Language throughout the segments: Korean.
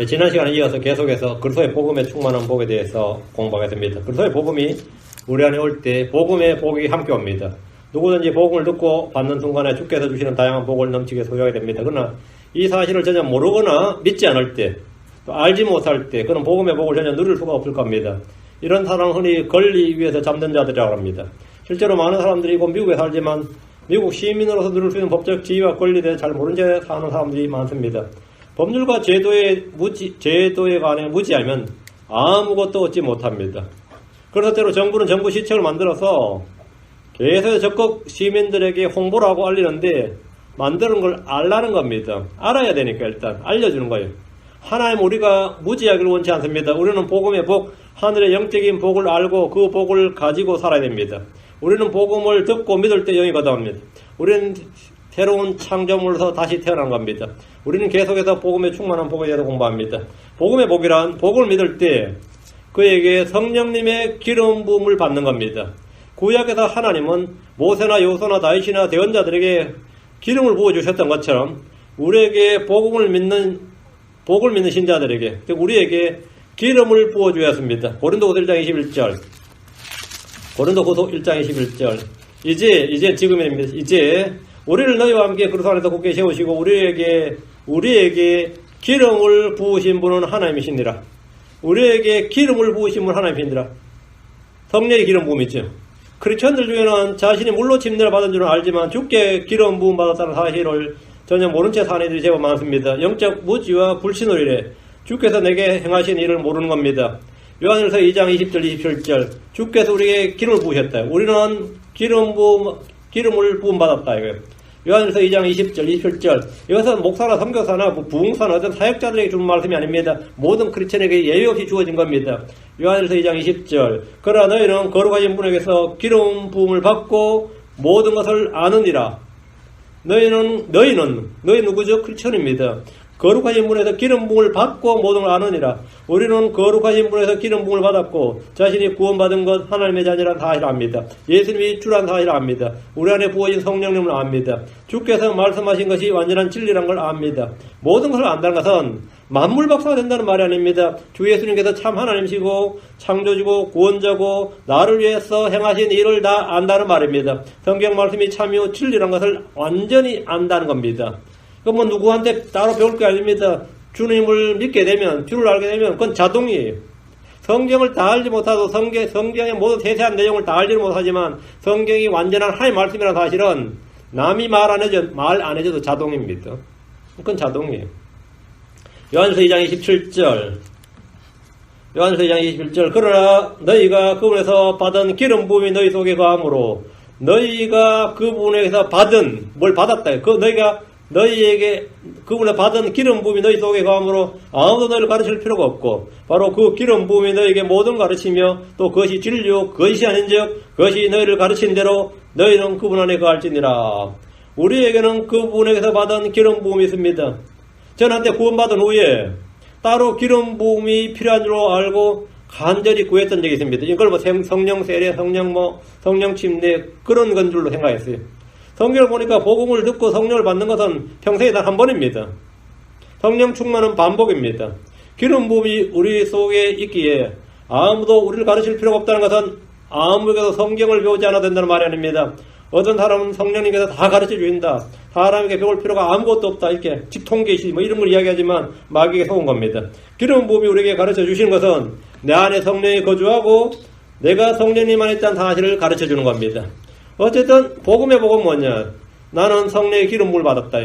지난 시간에 이어서 계속해서 그리스도의 복음에 충만한 복에 대해서 공부하겠습니다. 그리스도의 복음이 우리 안에 올 때 복음의 복이 함께 옵니다. 누구든지 복음을 듣고 받는 순간에 주께서 주시는 다양한 복을 넘치게 소유하게 됩니다. 그러나 이 사실을 전혀 모르거나 믿지 않을 때, 또 알지 못할 때 그는 복음의 복을 전혀 누릴 수가 없을 겁니다. 이런 사람은 흔히 권리 위에서 잠든 자들이라고 합니다. 실제로 많은 사람들이 곧 미국에 살지만 미국 시민으로서 누릴 수 있는 법적 지위와 권리에 대해 잘 모른 채 사는 사람들이 많습니다. 법률과 제도에 관해 무지하면 아무것도 얻지 못합니다. 그래서 때로 정부는 정부 시책을 만들어서 계속 적극 시민들에게 홍보를 하고 알리는데 만드는 걸 알라는 겁니다. 알아야 되니까 일단 알려주는 거예요. 하나님 우리가 무지하기를 원치 않습니다. 우리는 복음의 복, 하늘의 영적인 복을 알고 그 복을 가지고 살아야 됩니다. 우리는 복음을 듣고 믿을 때 영이 거듭납니다. 우리는 새로운 창조물로서 다시 태어난 겁니다. 우리는 계속해서 복음에 충만한 복에 대해서 공부합니다. 복음의 복이란 복을 믿을 때 그에게 성령님의 기름 부음을 받는 겁니다. 구약에서 하나님은 모세나 여호수아나 다윗이나 대언자들에게 기름을 부어주셨던 것처럼 우리에게 복을 믿는 신자들에게, 즉 우리에게 기름을 부어주었습니다. 고린도후서 1장 21절. 고린도후서 1장 21절. 이제 지금입니다. 이제 우리를 너희와 함께 그리스도 안에서 굳게 세우시고 우리에게 기름을 부으신 분은 하나님이시니라. 우리에게 기름을 부으신 분은 하나님이시니라. 성령의 기름 부음이죠. 크리스천들 중에는 자신이 물로 침례를 받은 줄은 알지만 주께 기름 부음 받았다는 사실을 전혀 모른 채 사는 이들이 제법 많습니다. 영적 무지와 불신으로 인해 주께서 내게 행하신 일을 모르는 겁니다. 요한일서 2장 20절 27절 주께서 우리에게 기름을 부으셨다. 우리는 기름을 부음 받았다 이거예요. 요한일서 2장 20절 27절 이것은 목사나 선교사나 부흥사나 어떤 사역자들에게 준 말씀이 아닙니다. 모든 크리스천에게 예외 없이 주어진 겁니다. 요한일서 2장 20절 그러나 너희는 거룩하신 분에게서 기름 부음을 받고 모든 것을 아느니라. 너희 누구죠? 크리스천입니다. 거룩하신 분에서 기름 부음을 받고 모든 걸 아느니라. 우리는 거룩하신 분에서 기름 부음을 받았고 자신이 구원받은 것 하나님의 자녀라는 사실을 압니다. 예수님이 주라는 사실을 압니다. 우리 안에 부어진 성령님을 압니다. 주께서 말씀하신 것이 완전한 진리란 걸 압니다. 모든 것을 안다는 것은 만물 박사가 된다는 말이 아닙니다. 주 예수님께서 참 하나님이시고 창조주고 구원자고 나를 위해서 행하신 일을 다 안다는 말입니다. 성경 말씀이 참이요 진리란 것을 완전히 안다는 겁니다. 그건 누구한테 따로 배울 게 아닙니다. 주님을 믿게 되면, 주를 알게 되면 그건 자동이에요. 성경을 다 알지 못하고 성경의 모든 세세한 내용을 다 알지는 못하지만 성경이 완전한 하나님의 말씀이라는 사실은 남이 말 안 해줘도 자동입니다. 그건 자동이에요. 요한일서 2장 27절 그러나 너희가 그분에서 받은 기름 부음이 너희 속에 거함으로 너희가 그분에게서 받은 뭘 받았다. 너희에게 그분에 받은 기름 부음이 너희 속에 거함으로 아무도 너희를 가르칠 필요가 없고 바로 그 기름 부음이 너희에게 모든 가르치며 또 그것이 진리요 그것이 아닌즉 그것이 너희를 가르친 대로 너희는 그분 안에 거할지니라. 우리에게는 그분에게서 받은 기름 부음이 있습니다. 저한테 구원받은 후에 따로 기름 부음이 필요한 줄 알고 간절히 구했던 적이 있습니다. 이걸 성령 세례, 성령 침례 그런 건 줄로 생각했어요. 성경을 보니까 복음을 듣고 성령을 받는 것은 평생에 단 한 번입니다. 성령 충만은 반복입니다. 기름 부음이 우리 속에 있기에 아무도 우리를 가르칠 필요가 없다는 것은 아무에게도 성경을 배우지 않아도 된다는 말이 아닙니다. 어떤 사람은 성령님께서 다 가르쳐 주신다. 사람에게 배울 필요가 아무것도 없다. 이렇게 직통계시 이런 걸 이야기하지만 마귀에 속은 겁니다. 기름 부음이 우리에게 가르쳐 주시는 것은 내 안에 성령이 거주하고 내가 성령님 안에 있다는 사실을 가르쳐 주는 겁니다. 어쨌든 복음의 복은 뭐냐? 나는 성령의 기름을 받았다.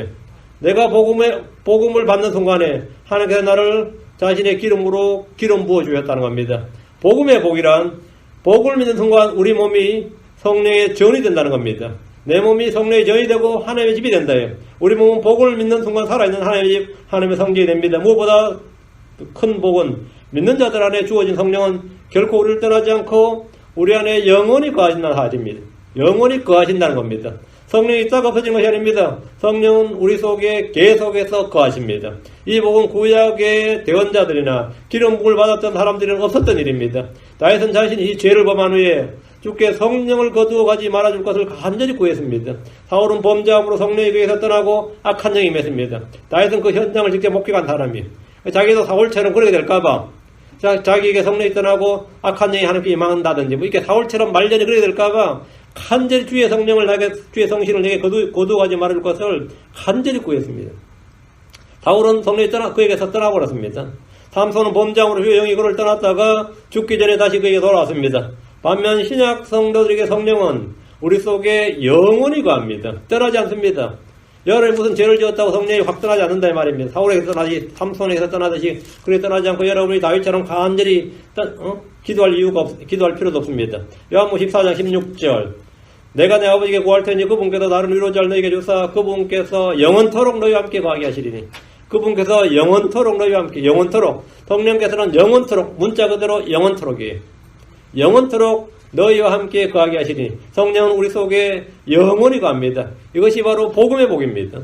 내가 복음을 받는 순간에 하나님께서 나를 자신의 기름으로 기름 부어 주셨다는 겁니다. 복음의 복이란 복을 믿는 순간 우리 몸이 성령의 전이 된다는 겁니다. 내 몸이 성령의 전이 되고 하나님의 집이 된다. 우리 몸은 복을 믿는 순간 살아있는 하나님의 집, 하나님의 성전이 됩니다. 무엇보다 큰 복은 믿는 자들 안에 주어진 성령은 결코 우리를 떠나지 않고 우리 안에 영원히 거하신다는 사실입니다. 영원히 거하신다는 겁니다. 성령이 있다가 없어진 것이 아닙니다. 성령은 우리 속에 계속해서 거하십니다. 이 복은 구약의 대언자들이나 기름 부음을 받았던 사람들은 없었던 일입니다. 다윗은 자신이 이 죄를 범한 후에 주께 성령을 거두어 가지 말아줄 것을 간절히 구했습니다. 사울은 범죄함으로 성령이 그에서 떠나고 악한 영이 맺습니다. 다윗은 그 현장을 직접 목격한 사람이에요. 자기도 사울처럼 그러게 될까봐 자기에게 성령이 떠나고 악한 영이 하나님께 임한다든지 뭐 이렇게 사울처럼 말년이 그러게 될까봐 간절히 주의 성령을 나게 주의 성신을 내게 거두어가지 말을 것을 간절히 구했습니다. 사울은 성령이 그에게서 떠나버렸습니다. 삼손은 범장으로 주의 영이 그를 떠났다가 죽기 전에 다시 그에게 돌아왔습니다. 반면 신약 성도들에게 성령은 우리 속에 영원히 거합니다. 떠나지 않습니다. 여러분이 무슨 죄를 지었다고 성령이 확 떠나지 않는다 이 말입니다. 사울에게서 떠나지 삼손에게서 떠나듯이 그렇게 떠나지 않고 여러분이 다윗처럼 간절히 기도할 필요도 없습니다. 요한복음 14장 16절 내가 내 아버지께 구할 테니 그분께서 나를 위로자 너희에게 주사 그분께서 영원토록 너희와 함께 거하게 하시리니 그분께서 영원토록 너희와 함께 영원토록 성령께서는 영원토록 문자 그대로 영원토록이에요. 영원토록 너희와 함께 거하게 하시니 성령은 우리 속에 영원히 거합니다. 이것이 바로 복음의 복입니다.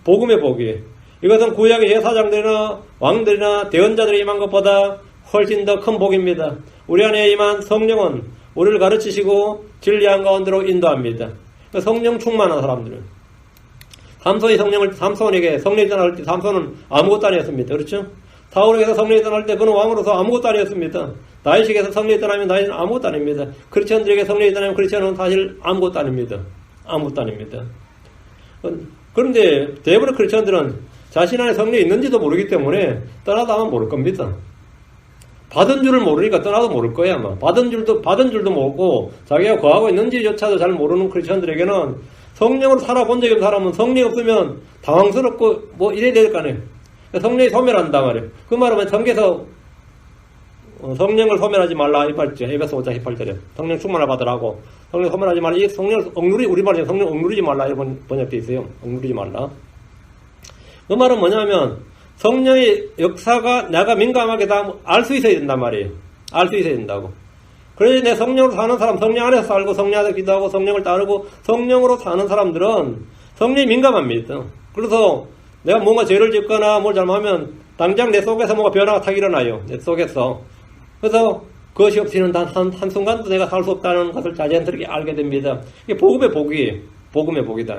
복음의 복이에요. 이것은 구약의 제사장들이나 왕들이나 대언자들이 임한 것보다 훨씬 더 큰 복입니다. 우리 안에 임한 성령은 우리를 가르치시고 진리한 가운데로 인도합니다. 성령 충만한 사람들은 삼손에게 성령이 떠날 때 삼손은 아무것도 아니었습니다. 그렇죠? 사울에게서 성령이 떠날 때 그는 왕으로서 아무것도 아니었습니다. 다윗에게서 성령이 떠나면 다윗은 아무것도 아닙니다. 크리스천들에게 성령이 떠나면 크리스천은 사실 아무것도 아닙니다. 아무것도 아닙니다. 그런데 대부분의 크리스천들은 자신 안에 성령이 있는지도 모르기 때문에 떠나도 아마 모를 겁니다. 받은 줄을 모르니까 떠나도 모를 거야 아마. 받은 줄도 모르고 자기가 거하고 있는지조차도 잘 모르는 크리스천들에게는 성령으로 살아본 적이 없는 사람은 성령이 없으면 당황스럽고 뭐 이래야 될 거 아니에요. 성령이 소멸한단 말이에요. 그 말은 성경에서 성령을 소멸하지 말라 이 말이죠. 에베소 5장 18절에 성령 충만을 받으라고 성령 소멸하지 말라. 이 성령 억누리 우리말에 성령 억누르지 말라 이런 번역돼 있어요. 억누르지 말라. 그 말은 뭐냐면 성령의 역사가 내가 민감하게 다 알 수 있어야 된단 말이에요. 알 수 있어야 된다고. 그래서 내 성령으로 사는 사람, 성령 안에서 살고 성령 안에서 기도하고 성령을 따르고 성령으로 사는 사람들은 성령이 민감합니다. 그래서 내가 뭔가 죄를 짓거나 뭘 잘못하면 당장 내 속에서 뭔가 변화가 탁 일어나요. 내 속에서. 그래서 그것이 없이는 단 한순간도 내가 살 수 없다는 것을 자연스럽게 알게 됩니다. 이게 복음의 복이에요. 복음의 복이다.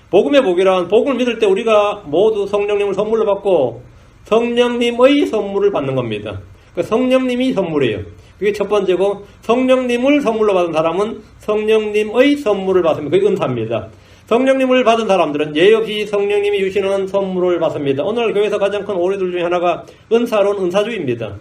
복음의 복이란 복음을 믿을 때 우리가 모두 성령님을 선물로 받고 성령님의 선물을 받는 겁니다. 성령님이 선물이에요. 그게 첫 번째고 성령님을 선물로 받은 사람은 성령님의 선물을 받습니다. 그게 은사입니다. 성령님을 받은 사람들은 예의 없이 성령님이 주시는 선물을 받습니다. 오늘 교회에서 가장 큰 오류들 중에 하나가 은사론 은사주의입니다.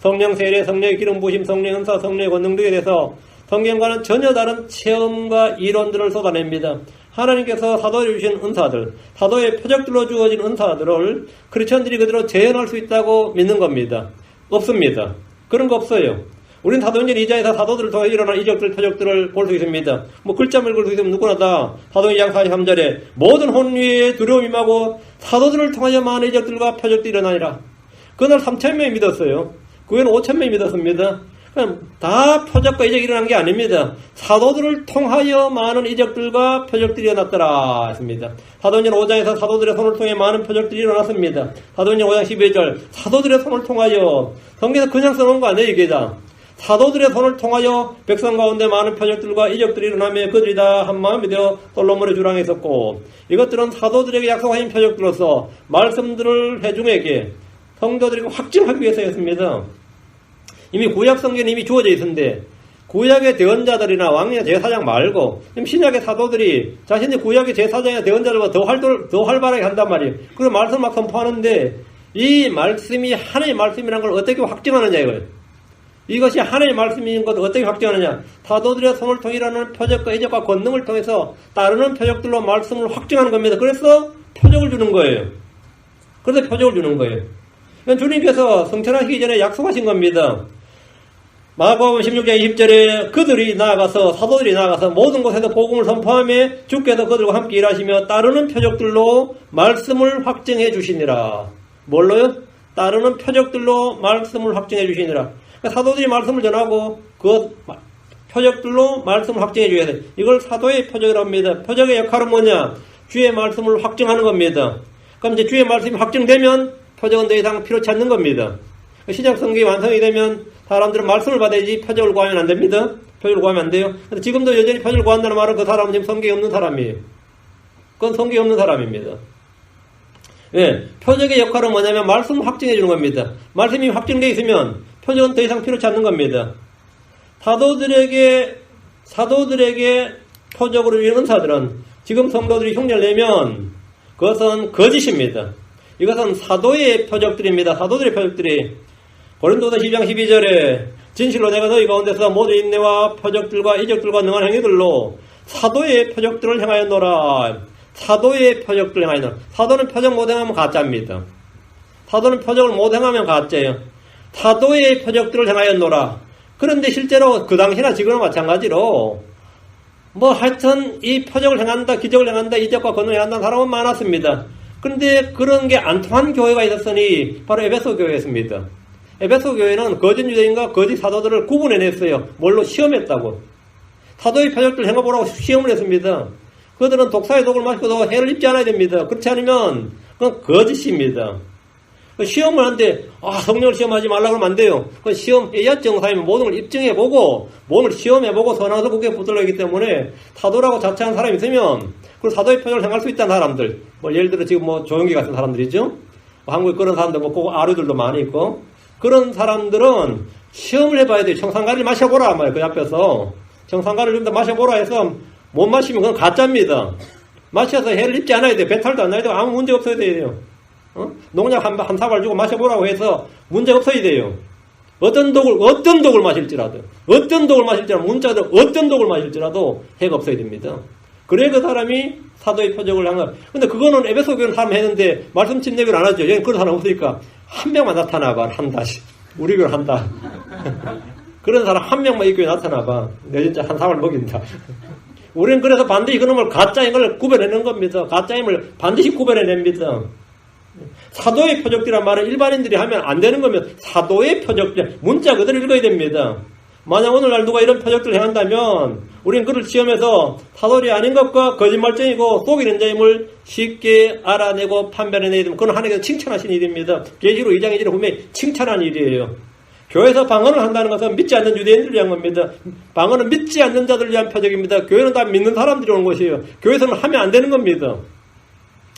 성령 세례, 성령의 기름 부으심, 성령 은사, 성령의 권능 등에 대해서 성경과는 전혀 다른 체험과 이론들을 쏟아냅니다. 하나님께서 사도에 주신 은사들, 사도의 표적들로 주어진 은사들을 크리스천들이 그대로 재현할 수 있다고 믿는 겁니다. 없습니다. 그런 거 없어요. 우린 사도행전 2장에서 사도들을 통해 일어난 이적들, 표적들을 볼 수 있습니다. 뭐 글자만 읽을 수 있으면 누구나 다 사도행전 2장 43절에 모든 혼위에 두려움이 임하고 사도들을 통하여 많은 이적들과 표적들이 일어나니라. 그날 3,000명이 믿었어요. 그 후에는 5,000명이 믿었습니다. 그럼 다 표적과 이적이 일어난 게 아닙니다. 사도들을 통하여 많은 이적들과 표적들이 일어났더라 했습니다. 사도행전 5장에서 사도들의 손을 통해 많은 표적들이 일어났습니다. 사도행전 5장 12절 사도들의 손을 통하여 성경에서 그냥 써놓은 거 아니에요 이게 다. 사도들의 손을 통하여 백성 가운데 많은 표적들과 이적들이 일어나며 그들이 다 한마음이 되어 솔로몬의 주랑에 있었고 이것들은 사도들에게 약속하신 표적들로서 말씀들을 회중에게 성도들에게 확증하기 위해서였습니다. 이미 구약 성경에 이미 주어져 있었는데 구약의 대언자들이나 왕이나 제사장 말고 지금 신약의 사도들이 자신의 구약의 제사장이나 대언자들보다 더 활발하게 한단 말이에요. 그리고 말씀을 막 선포하는데 이 말씀이 하나님의 말씀이라는 걸 어떻게 확증하느냐 이거예요. 이것이 하나님의 말씀인 것을 어떻게 확증하느냐. 사도들의 손을 통해 일어나는 표적과 이적과 권능을 통해서 따르는 표적들로 말씀을 확증하는 겁니다. 그래서 표적을 주는 거예요. 그래서 표적을 주는 거예요. 주님께서 성천하시기 전에 약속하신 겁니다. 마가복음 16장 20절에 그들이 나아가서 사도들이 나아가서 모든 곳에서 복음을 선포하며 주께서 그들과 함께 일하시며 따르는 표적들로 말씀을 확증해 주시니라. 뭘로요? 따르는 표적들로 말씀을 확증해 주시니라. 사도들이 말씀을 전하고 그 표적들로 말씀을 확증해 줘야 돼. 이걸 사도의 표적이라고 합니다. 표적의 역할은 뭐냐? 주의 말씀을 확증하는 겁니다. 그럼 이제 주의 말씀이 확증되면 표적은 더 이상 필요치 않는 겁니다. 신약 성경이 완성이 되면 사람들은 말씀을 받아야지 표적을 구하면 안 됩니다. 표적을 구하면 안 돼요. 근데 지금도 여전히 표적을 구한다는 말은 그 사람은 지금 성경이 없는 사람이에요. 그건 성경이 없는 사람입니다. 예, 표적의 역할은 뭐냐면 말씀을 확증해 주는 겁니다. 말씀이 확증되어 있으면 표적은 더 이상 필요치 않는 겁니다. 사도들에게 표적으로 주는 은사들은 지금 성도들이 흉내를 내면 그것은 거짓입니다. 이것은 사도의 표적들입니다. 사도들의 표적들이 고린도서 12장 12절에 진실로 내가 너희 가운데서 모든 인내와 표적들과 이적들과 능한 행위들로 사도의 표적들을 행하였노라. 사도의 표적들을 행하였노라. 사도는 표적 못 행하면 가짜입니다. 사도는 표적을 못 행하면 가짜예요. 사도의 표적들을 행하였노라. 그런데 실제로 그 당시나 지금은 마찬가지로 하여튼 이 표적을 행한다, 기적을 행한다, 이적과 권능을 행한다는 사람은 많았습니다. 그런데 그런 게 안 통한 교회가 있었으니 바로 에베소 교회였습니다. 에베소 교회는 거짓 유대인과 거짓 사도들을 구분해냈어요. 뭘로? 시험했다고. 사도의 표적들을 행해보라고 시험을 했습니다. 그들은 독사의 독을 마시고도 해를 입지 않아야 됩니다. 그렇지 않으면 그건 거짓입니다. 시험을 하는데 성령을 시험하지 말라고 하면 안 돼요. 그건 시험해야 정사이면 모든 걸 입증해보고 모든 걸 시험해보고 선왕서 국에 붙들려 있기 때문에 사도라고 자처하는 사람이 있으면 그리고 사도의 표적을 행할 수 있다는 사람들 예를 들어 지금 조용기 같은 사람들이죠. 한국에 그런 사람들 꼭 아류들도 많이 있고 그런 사람들은 시험을 해봐야 돼요. 청산가를 마셔보라 말이에요. 그 앞에서 청산가를 좀 더 마셔보라 해서 못 마시면 그건 가짜입니다. 마셔서 해를 입지 않아야 돼요. 배탈도 안 나야 돼요. 아무 문제 없어야 돼요. 농약 한 사발 주고 마셔보라고 해서 문제 없어야 돼요. 어떤 독을 마실지라도 문자들 어떤 독을 마실지라도 해가 없어야 됩니다. 그래야 그 사람이 사도의 표적을 한 거. 근데 그거는 에베소 교회는 사람 했는데 말씀 침례교를 안 하죠. 여기 그런 사람 없으니까 한 명만 나타나봐. 한다시. 우리 교회 한다. 그런 사람 한 명만 이 교회에 나타나봐. 내 진짜 한 사발 먹인다. 우리는 그래서 반드시 그놈을 가짜인 걸 구별해내는 겁니다. 가짜임을 반드시 구별해냅니다. 사도의 표적들이란 말은 일반인들이 하면 안 되는 거면 사도의 표적들, 문자 그대로 읽어야 됩니다. 만약 오늘날 누가 이런 표적들을 행한다면 우리는 그를 시험해서 사도리 아닌 것과 거짓말쟁이고 속이는 자임을 쉽게 알아내고 판별해내야 되면 그건 하나님께서 칭찬하신 일입니다. 계시록 2장 2절에 분명히 칭찬한 일이에요. 교회에서 방언을 한다는 것은 믿지 않는 유대인들을 위한 겁니다. 방언은 믿지 않는 자들을 위한 표적입니다. 교회는 다 믿는 사람들이 오는 것이에요. 교회에서는 하면 안 되는 겁니다.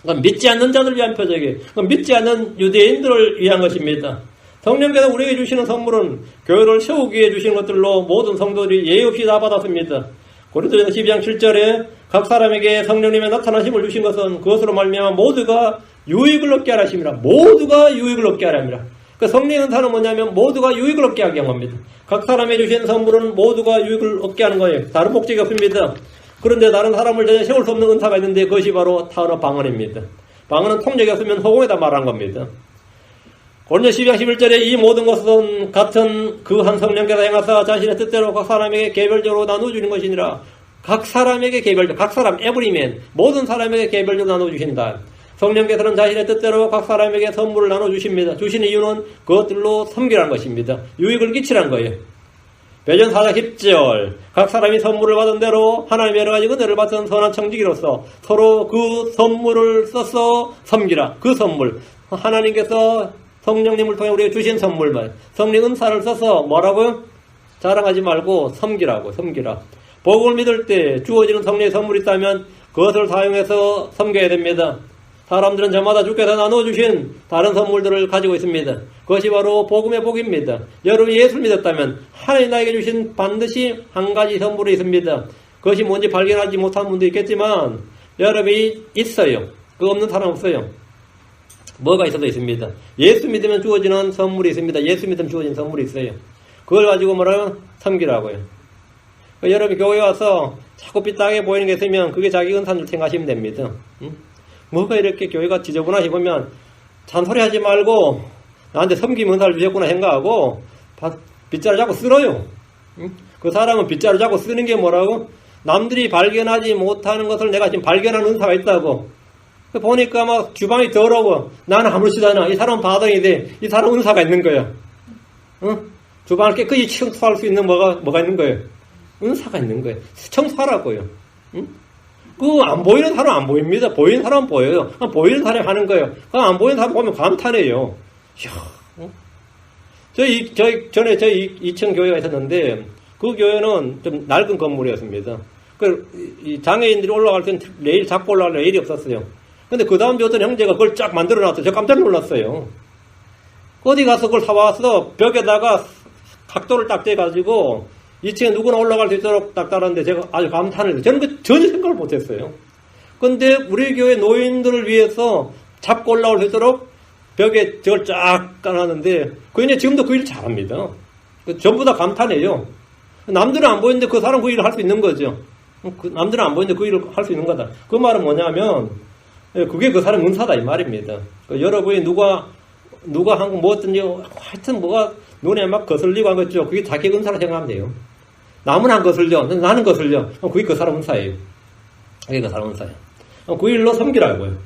그건 믿지 않는 자들을 위한 표적이에요. 그건 믿지 않는 유대인들을 위한 것입니다. 성령께서 우리에게 주시는 선물은 교회를 세우기 위해 주시는 것들로 모든 성도들이 예의 없이 다 받았습니다. 고린도전서 12장 7절에 각 사람에게 성령님의 나타나심을 주신 것은 그것으로 말미암아 모두가 유익을 얻게 하라 하심이라. 모두가 유익을 얻게 하라 함이라. 그 성령의 은사는 뭐냐면 모두가 유익을 얻게 하게 한 겁니다. 각 사람에게 주신 선물은 모두가 유익을 얻게 하는 거예요. 다른 목적이 없습니다. 그런데 다른 사람을 전혀 세울 수 없는 은사가 있는데 그것이 바로 타언어 방언입니다. 방언은 통역이 없으면 허공에다 말한 겁니다. 고린도서 12장 11절에 이 모든 것은 같은 그 한 성령께서 행하사 자신의 뜻대로 각 사람에게 개별적으로 나누어주는 것이니라. 각 사람에게 개별적으로, 각 사람, 에브리맨, 모든 사람에게 개별적으로 나누어주신다. 성령께서는 자신의 뜻대로 각 사람에게 선물을 나눠주십니다. 주시는 이유는 그것들로 섬기라는 것입니다. 유익을 끼치라는 거예요. 베드로 4장 10절 각 사람이 선물을 받은 대로 하나님의 여러 가지 은혜를 받은 선한 청지기로서 서로 그 선물을 써서 섬기라. 그 선물 하나님께서 성령님을 통해 우리에게 주신 선물만 성령 은사를 써서 뭐라고요? 자랑하지 말고 섬기라고. 섬기라. 복음을 믿을 때 주어지는 성령의 선물이 있다면 그것을 사용해서 섬겨야 됩니다. 사람들은 저마다 주께서 나눠주신 다른 선물들을 가지고 있습니다. 그것이 바로 복음의 복입니다. 여러분이 예수를 믿었다면 하나님 나에게 주신 반드시 한 가지 선물이 있습니다. 그것이 뭔지 발견하지 못한 분도 있겠지만 여러분이 있어요. 그거 없는 사람 없어요. 뭐가 있어도 있습니다. 예수 믿으면 주어지는 선물이 있습니다. 예수 믿으면 주어진 선물이 있어요. 그걸 가지고 뭐라고? 섬기라고요. 여러분 교회에 와서 자꾸 삐딱하게 보이는 게 있으면 그게 자기 은사인 줄 생각하시면 됩니다. 뭐가 이렇게 교회가 지저분하시 보면 잔소리하지 말고 나한테 섬김 은사를 주셨구나 생각하고 빗자루 자꾸 쓸어요. 그 사람은 빗자루 자꾸 쓰는 게 뭐라고? 남들이 발견하지 못하는 것을 내가 지금 발견하는 은사가 있다고. 보니까 막 주방이 더러워. 나는 아무렇지도 않아. 이 사람은 바닥이 돼. 이 사람은 은사가 있는 거야. 주방을 깨끗이 청소할 수 있는 뭐가 있는 거예요? 은사가 있는 거예요. 청소하라고요. 그 안 보이는 사람은 안 보입니다. 보이는 사람은 보여요. 보이는 사람이 하는 거예요. 안 보이는 사람 보면 감탄해요. 저희 2층 교회가 있었는데 그 교회는 좀 낡은 건물이었습니다. 이 장애인들이 올라갈 때는 레일 잡고 올라갈 레일이 없었어요. 근데 그 다음 어떤 형제가 그걸 쫙 만들어 놨어요. 저 깜짝 놀랐어요. 어디 가서 그걸 사와서 벽에다가 각도를 딱 재가지고 2층에 누구나 올라갈 수 있도록 딱 달았는데 제가 아주 감탄을 해요. 저는 그 전혀 생각을 못했어요. 근데 우리 교회 노인들을 위해서 잡고 올라올 수 있도록 벽에 저걸 쫙 깔아놨는데 그 인제 지금도 그 일 잘합니다. 전부 다 감탄해요. 남들은 안 보이는데 그 사람 그 일을 할 수 있는 거죠. 남들은 안 보이는데 그 일을 할 수 있는 거다. 그 말은 뭐냐면 그게 그 사람 은사다 이 말입니다. 여러분이 누가 한 거 뭐 어떤지 하여튼 뭐가 눈에 막 거슬리고 한 거죠. 그게 자기 은사로 생각하면 돼요. 남은 안 거슬려. 나는 거슬려. 그게 그 사람 은사예요. 그게 그 사람 은사예요. 그 일로 섬기라고요.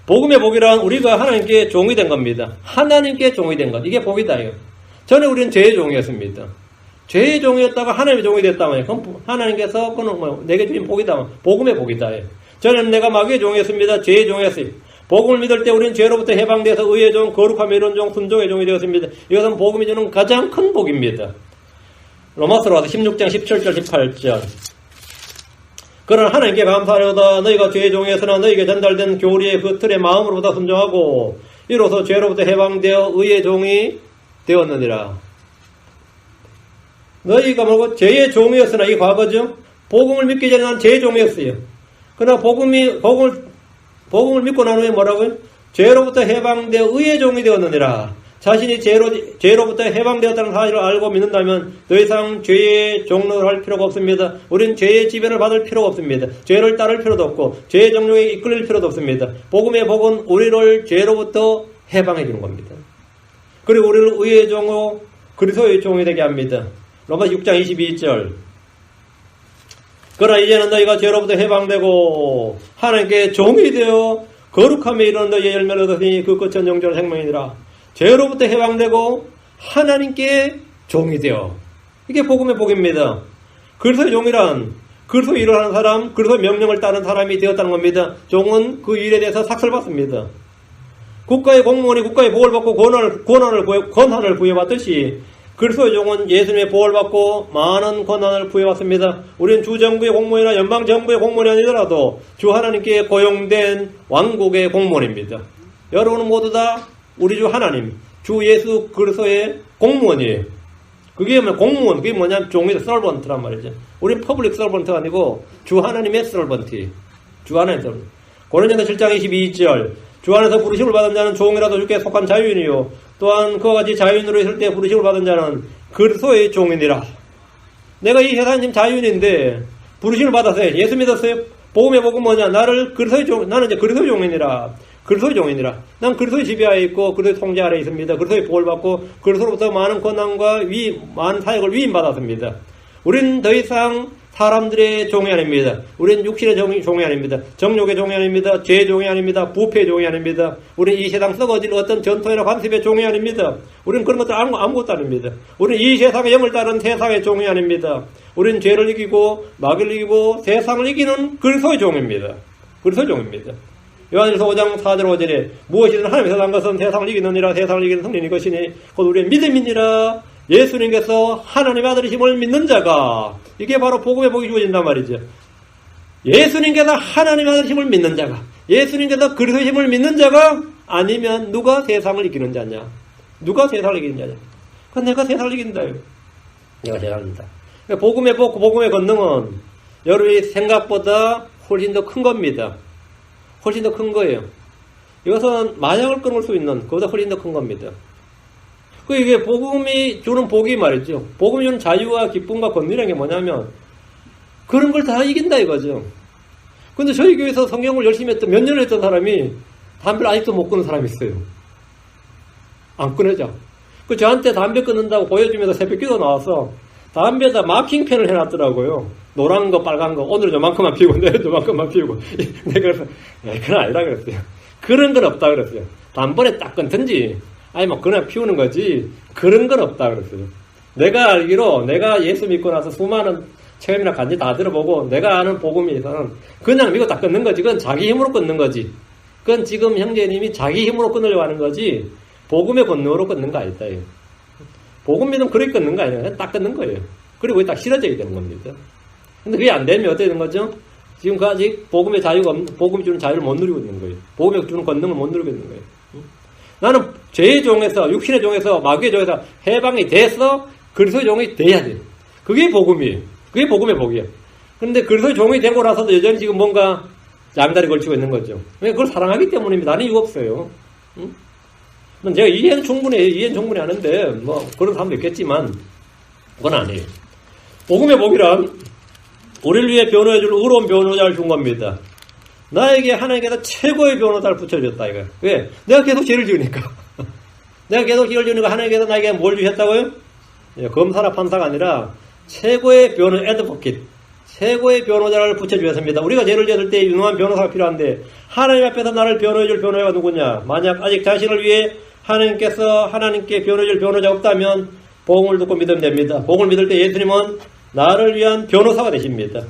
복음의 복이란 우리가 하나님께 종이 된 겁니다. 하나님께 종이 된 것. 이게 복이다. 전에 우리는 죄의 종이었습니다. 죄의 종이었다가 하나님의 종이 됐다면 그럼 하나님께서 그는 뭐 내게 주신 복이다. 복음의 복이다. 저는 내가 마귀의 종이었습니다. 죄의 종이었어요. 복음을 믿을 때 우리는 죄로부터 해방돼서 의의 종, 거룩함의 이런 종, 순종의 종이 되었습니다. 이것은 복음이 주는 가장 큰 복입니다. 로마서로 와서 16장 17절 18절 그러나 하나님께 감사하려다 너희가 죄의 종이었으나 너희에게 전달된 교리의 그 틀에 마음으로부터 순종하고 이로써 죄로부터 해방되어 의의 종이 되었느니라. 너희가 뭐고 죄의 종이었으나 이게 과거죠. 복음을 믿기 전에 난 죄의 종이었어요. 그러나 복음을 믿고 난 후에 뭐라고요? 죄로부터 해방되어 의의 종이 되었느니라. 자신이 죄로부터 해방되었다는 사실을 알고 믿는다면 더 이상 죄의 종로를 할 필요가 없습니다. 우린 죄의 지배를 받을 필요가 없습니다. 죄를 따를 필요도 없고 죄의 정욕에 이끌릴 필요도 없습니다. 복음의 복은 우리를 죄로부터 해방해 주는 겁니다. 그리고 우리를 의의 종으로 그리스도의 종이 되게 합니다. 로마 6장 22절 그러나 이제는 너희가 죄로부터 해방되고 하나님께 종이 되어 거룩함에 이르는 너희의 열매를 얻으니 그 끝은 영존의 생명이니라. 죄로부터 해방되고 하나님께 종이 되어 이게 복음의 복입니다. 그리스도의 종이란 그리스도의 일을 하는 사람, 그리스도의 명령을 따르는 사람이 되었다는 겁니다. 종은 그 일에 대해서 삭슬 받습니다. 국가의 공무원이 국가의 복을 받고 권한을 부여받듯이 그리스도의 종은 예수님의 복을 받고 많은 권한을 부여받습니다. 우리는 주정부의 공무원이나 연방정부의 공무원이 아니더라도 주 하나님께 고용된 왕국의 공무원입니다. 여러분은 모두 다 우리 주 하나님, 주 예수 그리스도의 공무원이에요. 그게 뭐 공무원, 그게 뭐냐면 종이다, 서번트란 말이죠. 우리는 퍼블릭 서번트가 아니고 주 하나님의 서번트. 주 하나님의 서번트. 고린도전서 7장 22절 주 안에서 부르심을 받은 자는 종이라도 주께 속한 자유인이요 또한 그와 같이 자유인으로 있을 때 부르심을 받은 자는 그리스도의 종이니라. 내가 이 세상에 지금 자유인인데 부르심을 받았어요. 예수 믿었어요. 복음의 복은 뭐냐? 나는 이제 그리스도의 종이니라. 그리스도의 종이니라. 난 그리스도의 지배하에 있고 그리스도의 통제 아래에 있습니다. 그리스도의 복을 받고 그리스도로부터 많은 권한과 많은 사역을 위임받았습니다. 우리는 더 이상 사람들의 종이 아닙니다. 우리는 육신의 종이 아닙니다. 정욕의 종이 아닙니다. 죄의 종이 아닙니다. 부패의 종이 아닙니다. 우리는 이 세상 썩어질 어떤 전통이나 관습의 종이 아닙니다. 우리는 그런 것들 아무것도 아닙니다. 우리는 이 세상의 영을 따르는 세상의 종이 아닙니다. 우리는 죄를 이기고 마귀를 이기고 세상을 이기는 그리스도의 종입니다. 그리스도의 종입니다. 요한일서 5장 4절 5절에 무엇이든 하나님께서 난 것은 세상을 이기느니라. 세상을 이기는 승리인 것이니 곧 우리의 믿음이니라. 예수님께서 하나님의 아들이심을 믿는 자가 이게 바로 복음의 복이 주어진단 말이죠. 예수님께서 하나님의 아들이심을 믿는 자가 예수님께서 그리스도의 힘을 믿는 자가 아니면 누가 세상을 이기는 자냐? 누가 세상을 이기는 자냐? 그건 내가 세상을 이긴다요. 내가 세상을 이긴다. 복음의 복, 복음의 권능은 여러분이 생각보다 훨씬 더 큰 겁니다. 훨씬 더 큰 거예요. 이것은 마약을 끊을 수 있는 그보다 훨씬 더 큰 겁니다. 이게 복음이 주는 복이 말이죠. 복음이 주는 자유와 기쁨과 권리라는 게 뭐냐면 그런 걸 다 이긴다 이거죠. 근데 저희 교회에서 성경을 열심히 했던 몇 년을 했던 사람이 담배를 아직도 못 끊는 사람이 있어요. 안 끊어져. 저한테 담배 끊는다고 보여주면서 새벽기도 나와서 담배에다 마킹펜을 해놨더라고요. 노란 거, 빨간 거. 오늘은 요만큼만 피우고, 내일은 요만큼만 피우고. 내가 그래서, 그건 아니라 그랬어요. 그런 건 없다 그랬어요. 단번에 딱 끊든지, 아니, 뭐, 그냥 피우는 거지. 그런 건 없다 그랬어요. 내가 알기로, 내가 예수 믿고 나서 수많은 체험이나 간지 다 들어보고, 내가 아는 복음에서는 그냥 믿고 딱 끊는 거지. 그건 자기 힘으로 끊는 거지. 그건 지금 형제님이 자기 힘으로 끊으려고 하는 거지, 복음의 권능으로 끊는 거 아니다. 복음 믿으면 그렇게 끊는 거 아니에요. 그냥 딱 끊는 거예요. 그리고 딱 실어져야 되는 겁니다. 근데 그게 안 되면 어떻게 되는 거죠? 지금까지 복음의 자유가 복음이 주는 자유를 못 누리고 있는 거예요. 복음이 주는 권능을 못 누리고 있는 거예요. 나는 죄의 종에서, 육신의 종에서, 마귀의 종에서 해방이 돼서 그리스도의 종이 돼야 돼요. 그게 복음이에요. 그게 복음의 복이에요. 그런데 그리스도의 종이 되고 나서도 여전히 지금 뭔가 양다리 걸치고 있는 거죠. 왜? 그걸 사랑하기 때문입니다. 나는 이유 없어요. 제가 이해는 충분히, 이해는 충분히 하는데, 뭐, 그런 사람도 있겠지만, 그건 아니에요. 복음의 복이란, 우리를 위해 변호해줄 의로운 변호자를 준 겁니다. 나에게 하나님께서 최고의 변호사를 붙여줬다, 이거예요. 왜? 내가 계속 죄를 지으니까. 내가 계속 죄를 지으니까 하나님께서 나에게 뭘 주셨다고요? 예, 검사나 판사가 아니라, 최고의 애드보킷, 최고의 변호자를 붙여주셨습니다. 우리가 죄를 지었을 때 유능한 변호사가 필요한데, 하나님 앞에서 나를 변호해줄 변호자가 누구냐? 만약 아직 자신을 위해 하나님께 변호해줄 변호자가 없다면, 복음을 듣고 믿으면 됩니다. 복음을 믿을 때 예수님은 나를 위한 변호사가 되십니다.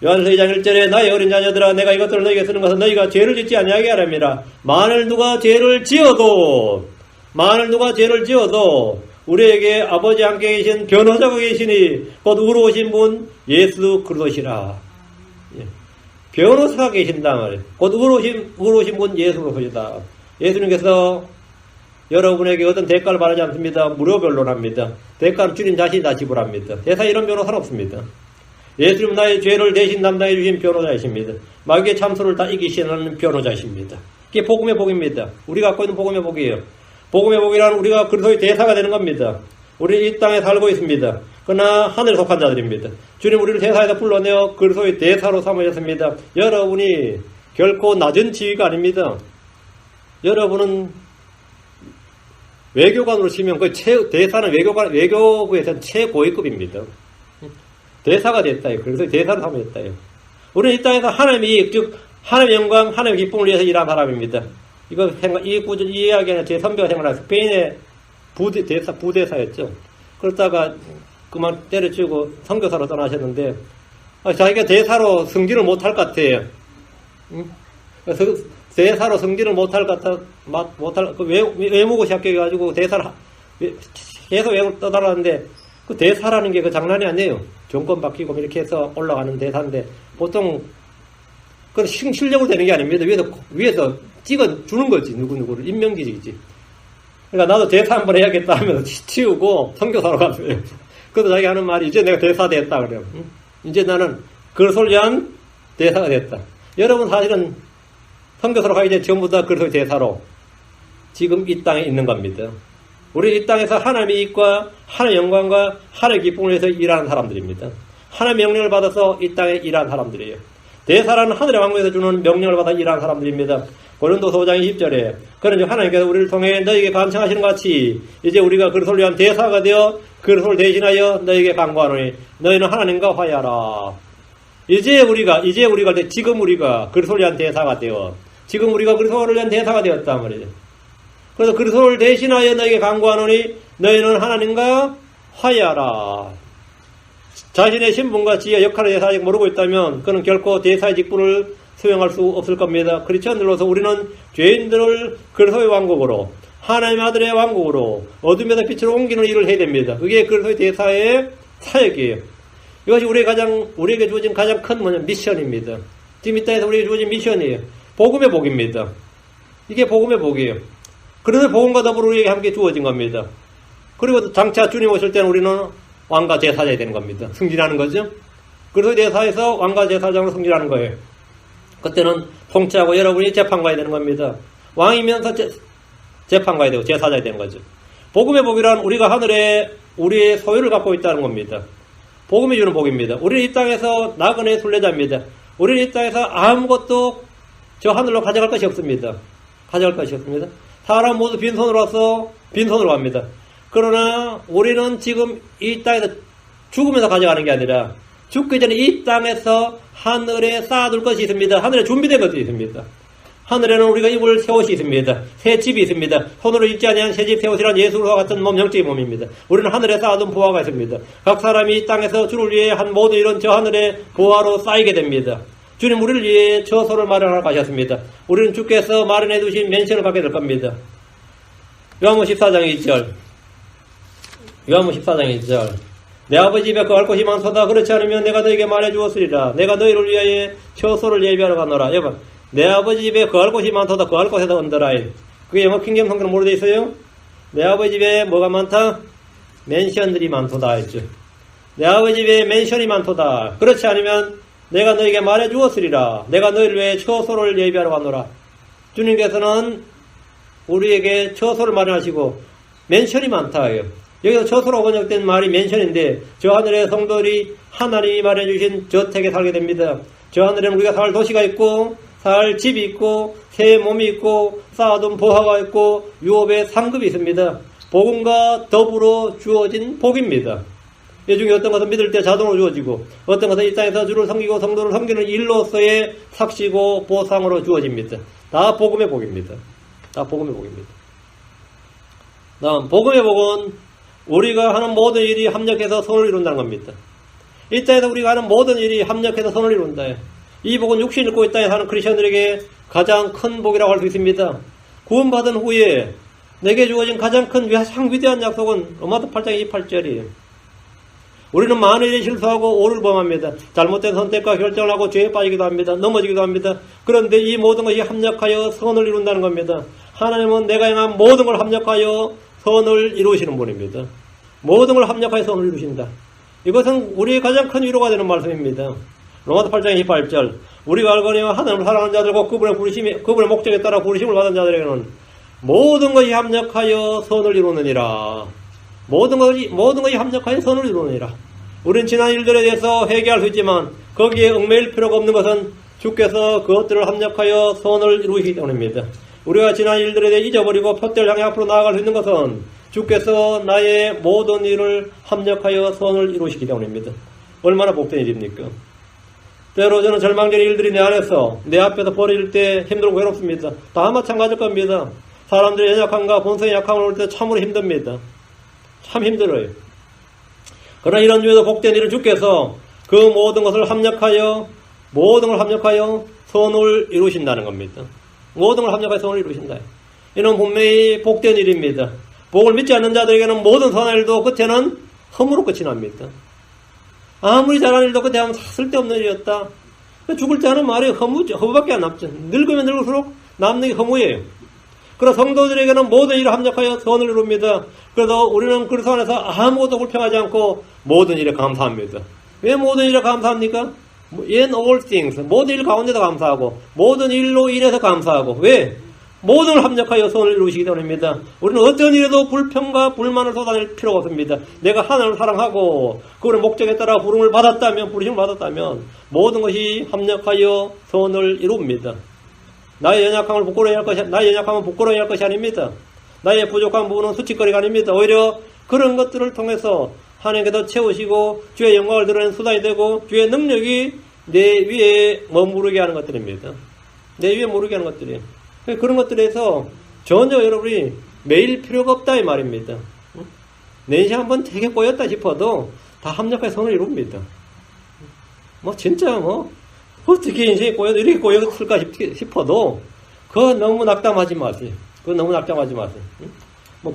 요한서 2장 1절에 나의 어린 자녀들아 내가 이것들을 너희에게 쓰는 것은 너희가 죄를 짓지 아니하게 하랍니다. 만일 누가 죄를 지어도 우리에게 아버지 함께 계신 변호자가 계시니 곧 의로우신 분 예수 그리스도시라. 변호사가 계신다 말이에요. 곧 의로우신 분 예수 그리스도시다. 예수님께서 여러분에게 어떤 대가를 바라지 않습니다. 무료 변론합니다. 대가는 주님 자신이 다 지불합니다. 세상에 이런 변호사는 없습니다. 예수님은 나의 죄를 대신 담당해 주신 변호자이십니다. 마귀의 참소를 다 이기시는 변호자이십니다. 이게 복음의 복입니다. 우리가 갖고 있는 복음의 복이에요. 복음의 복이란 우리가 그리스도의 대사가 되는 겁니다. 우리 이 땅에 살고 있습니다. 그러나 하늘에 속한 자들입니다. 주님 우리를 대사에서 불러내어 그리스도의 대사로 삼으셨습니다. 여러분이 결코 낮은 지위가 아닙니다. 여러분은 외교관으로 치면 그 대사는 외교부에서는 최고위급입니다. 대사가 됐다요. 그래서 대사를 삼으셨다요. 우리는 이 땅에서 하나님의 이익, 즉 하나님의 영광, 하나님의 기쁨을 위해서 일한 사람입니다. 이 이야기는 제 선배가 생각나 스페인의 부대사였죠. 그러다가 그만 때려치우고 선교사로 떠나셨는데 자기가 대사로 승진을 못할 것 같아요. 그래서 대사로 승진을 못할 외무고시 합격해가지고 대사를 계속 외국을 떠달았는데 그 대사라는 게 그 장난이 아니에요. 정권 바뀌고 이렇게 해서 올라가는 대사인데 보통 그건 실력으로 되는 게 아닙니다. 위에서 찍어 주는 거지. 누구를 임명직이지. 그러니까 나도 대사 한번 해야겠다 하면서 치우고 선교사로 갔어요. 그래서 자기가 하는 말이 이제 내가 대사 됐다 그래요. 이제 나는 그리스도를 위한 대사가 됐다. 여러분 사실은 선교사로 가기 전에 전부 다 그리스도의 대사로 지금 이 땅에 있는 겁니다. 우리 이 땅에서 하나님의 이익과 하나님의 영광과 하나님의 기쁨을 위해서 일하는 사람들입니다. 하나님의 명령을 받아서 이 땅에 일하는 사람들이에요. 대사라는 하늘의 왕국에서 주는 명령을 받아 일하는 사람들입니다. 고린도서 5장 20절에 그런즉 하나님께서 우리를 통해 너희에게 간청하시는 같이 이제 우리가 그리스도를 위한 대사가 되어 그리스도를 대신하여 너희에게 간구하노니 너희는 하나님과 화해하라. 지금 우리가 그리스도를 위한 대사가 되어 지금 우리가 그리스도를 위한 대사가 되었단 말이죠. 그래서 그리스도를 대신하여 너희에게 간구하노니 너희는 하나님과 화해하라. 자신의 신분과 지혜, 역할에 대해서 아직 모르고 있다면 그는 결코 대사의 직분을 수행할 수 없을 겁니다. 크리스천들로서 우리는 죄인들을 그리스도의 왕국으로 하나님 아들의 왕국으로 어둠에서 빛으로 옮기는 일을 해야 됩니다. 그게 그리스도의 대사의 사역이에요. 이것이 우리에게 주어진 가장 큰 미션입니다. 지금 이 땅에서 우리에게 주어진 미션이에요. 복음의 복입니다. 이게 복음의 복이에요. 그래서 복음과 더불어 우리에게 함께 주어진 겁니다. 그리고 장차 주님 오실 때는 우리는 왕과 제사장이 되는 겁니다. 승진하는 거죠. 그래서 대사에서 왕과 제사장으로 승진하는 거예요. 그때는 통치하고 여러분이 재판관이 되는 겁니다. 왕이면서 재판관이 되고 제사장이 되는 거죠. 복음의 복이란 우리가 하늘에 우리의 소유를 갖고 있다는 겁니다. 복음이 주는 복입니다. 우리는 이 땅에서 나그네 순례자입니다. 우리는 이 땅에서 아무것도 저 하늘로 가져갈 것이 없습니다. 사람 모두 빈손으로 와서 빈손으로 갑니다. 그러나 우리는 지금 이 땅에서 죽으면서 가져가는 게 아니라 죽기 전에 이 땅에서 하늘에 쌓아둘 것이 있습니다. 하늘에 준비된 것이 있습니다. 하늘에는 우리가 입을 새 옷이 있습니다. 새 집이 있습니다. 손으로 입지 아니한 새 집, 새 옷이란 예수와 같은 몸, 영적인 몸입니다. 우리는 하늘에 쌓아둔 보화가 있습니다. 각 사람이 이 땅에서 주를 위해 한 모든 일은 저 하늘의 보화로 쌓이게 됩니다. 주님 우리를 위해 처소를 마련하러 가셨습니다. 우리는 주께서 마련해 두신 맨션을 갖게 될 겁니다. 요한복음 14장 2절 내 아버지 집에 거할 곳이 많도다. 그렇지 않으면 내가 너에게 말해 주었으리라. 내가 너희를 위하여 처소를 예비하러 가노라. 여러분, 내 아버지 집에 거할 곳이 많도다. 거할 곳에다 언더라인. 그게 영어 킹잼 성경은 뭐로 되어 있어요? 내 아버지 집에 뭐가 많다? 맨션들이 많도다 했죠. 내 아버지 집에 맨션이 많도다. 그렇지 않으면 내가 너에게 말해 주었으리라. 내가 너희를 위해 처소를 예비하러 가노라. 주님께서는 우리에게 처소를 마련하시고 맨션이 많다. 여기서 처소로 번역된 말이 맨션인데 저 하늘의 성도들이 하나님이 마련해주신 저택에 살게 됩니다. 저 하늘에는 우리가 살 도시가 있고 살 집이 있고 새 몸이 있고 쌓아둔 보화가 있고 유업의 상급이 있습니다. 복음과 더불어 주어진 복입니다. 이 중에 어떤 것은 믿을 때 자동으로 주어지고 어떤 것은 이 땅에서 주를 섬기고 성도를 섬기는 일로서의 삭시고 보상으로 주어집니다. 다 복음의 복입니다. 다 복음의 복입니다. 다음 복음의 복은 우리가 하는 모든 일이 합력해서 선을 이룬다는 겁니다. 이 땅에서 우리가 하는 모든 일이 합력해서 선을 이룬다. 이 복은 육신을 입고 이 땅에 사는 크리스천들에게 가장 큰 복이라고 할 수 있습니다. 구원받은 후에 내게 주어진 가장 큰 위대한 약속은 로마서 8장 28절이에요. 우리는 많은 일에 실수하고 오를 범합니다. 잘못된 선택과 결정을 하고 죄에 빠지기도 합니다. 넘어지기도 합니다. 그런데 이 모든 것이 합력하여 선을 이룬다는 겁니다. 하나님은 내가 행한 모든 걸 합력하여 선을 이루시는 분입니다. 모든 걸 합력하여 선을 이루신다. 이것은 우리의 가장 큰 위로가 되는 말씀입니다. 로마서 8장 28절 우리가 알거니와 하나님을 사랑하는 자들과 그분의 목적에 따라 부르심을 받은 자들에게는 모든 것이 합력하여 선을 이루느니라. 모든 것이 합력하여 선을 이루느니라. 우리는 지난 일들에 대해서 회개할 수 있지만 거기에 얽매일 필요가 없는 것은 주께서 그것들을 합력하여 선을 이루시기 때문입니다. 우리가 지난 일들에 대해 잊어버리고 표대를 향해 앞으로 나아갈 수 있는 것은 주께서 나의 모든 일을 합력하여 선을 이루시기 때문입니다. 얼마나 복된 일입니까? 때로 저는 절망적인 일들이 내 안에서 내 앞에서 벌어질 때 힘들고 괴롭습니다. 다 마찬가지일 겁니다. 사람들의 연약함과 본성의 약함을 올 때 참으로 힘듭니다. 참 힘들어요. 그러나 이런 중에도 복된 일을 주께서 그 모든 것을 합력하여 선을 이루신다는 겁니다. 모든 걸 합력하여 선을 이루신다. 이는 분명히 복된 일입니다. 복을 믿지 않는 자들에게는 모든 선한 일도 끝에는 험으로 끝이 납니다. 아무리 잘한 일도 끝에 하면 쓸데없는 일이었다. 죽을 때 하는 말이 허무밖에 안 남죠. 늙으면 늙을수록 남는 게 허무예요. 그러나 성도들에게는 모든 일을 합력하여 선을 이룹니다. 그래서 우리는 그리스도 안에서 아무것도 불평하지 않고 모든 일에 감사합니다. 왜 모든 일에 감사합니까? In all things, 모든 일 가운데도 감사하고 모든 일로 인해서 감사하고 왜? 모든 걸 합력하여 선을 이루시기 때문입니다. 우리는 어떤 일에도 불평과 불만을 쏟아낼 필요가 없습니다. 내가 하나님을 사랑하고 그분의 목적에 따라 부름을 받았다면 부르심을 받았다면 모든 것이 합력하여 선을 이룹니다. 나의 연약함은 부끄러워야 할 것이 아닙니다. 나의 부족한 부분은 수치거리가 아닙니다. 오히려 그런 것들을 통해서 하나님께서 채우시고 주의 영광을 드러내는 수단이 되고 주의 능력이 내 위에 머무르게 하는 것들입니다. 내 위에 머무르게 하는 것들이에요. 그런 것들에서 전혀 여러분이 매일 필요가 없다 이 말입니다. 내 인생 한번 되게 꼬였다 싶어도 다 합력하여 선을 이룹니다. 진짜 어떻게 인생이 꼬여도 이렇게 꼬였을까 싶어도 그거 너무 낙담하지 마세요.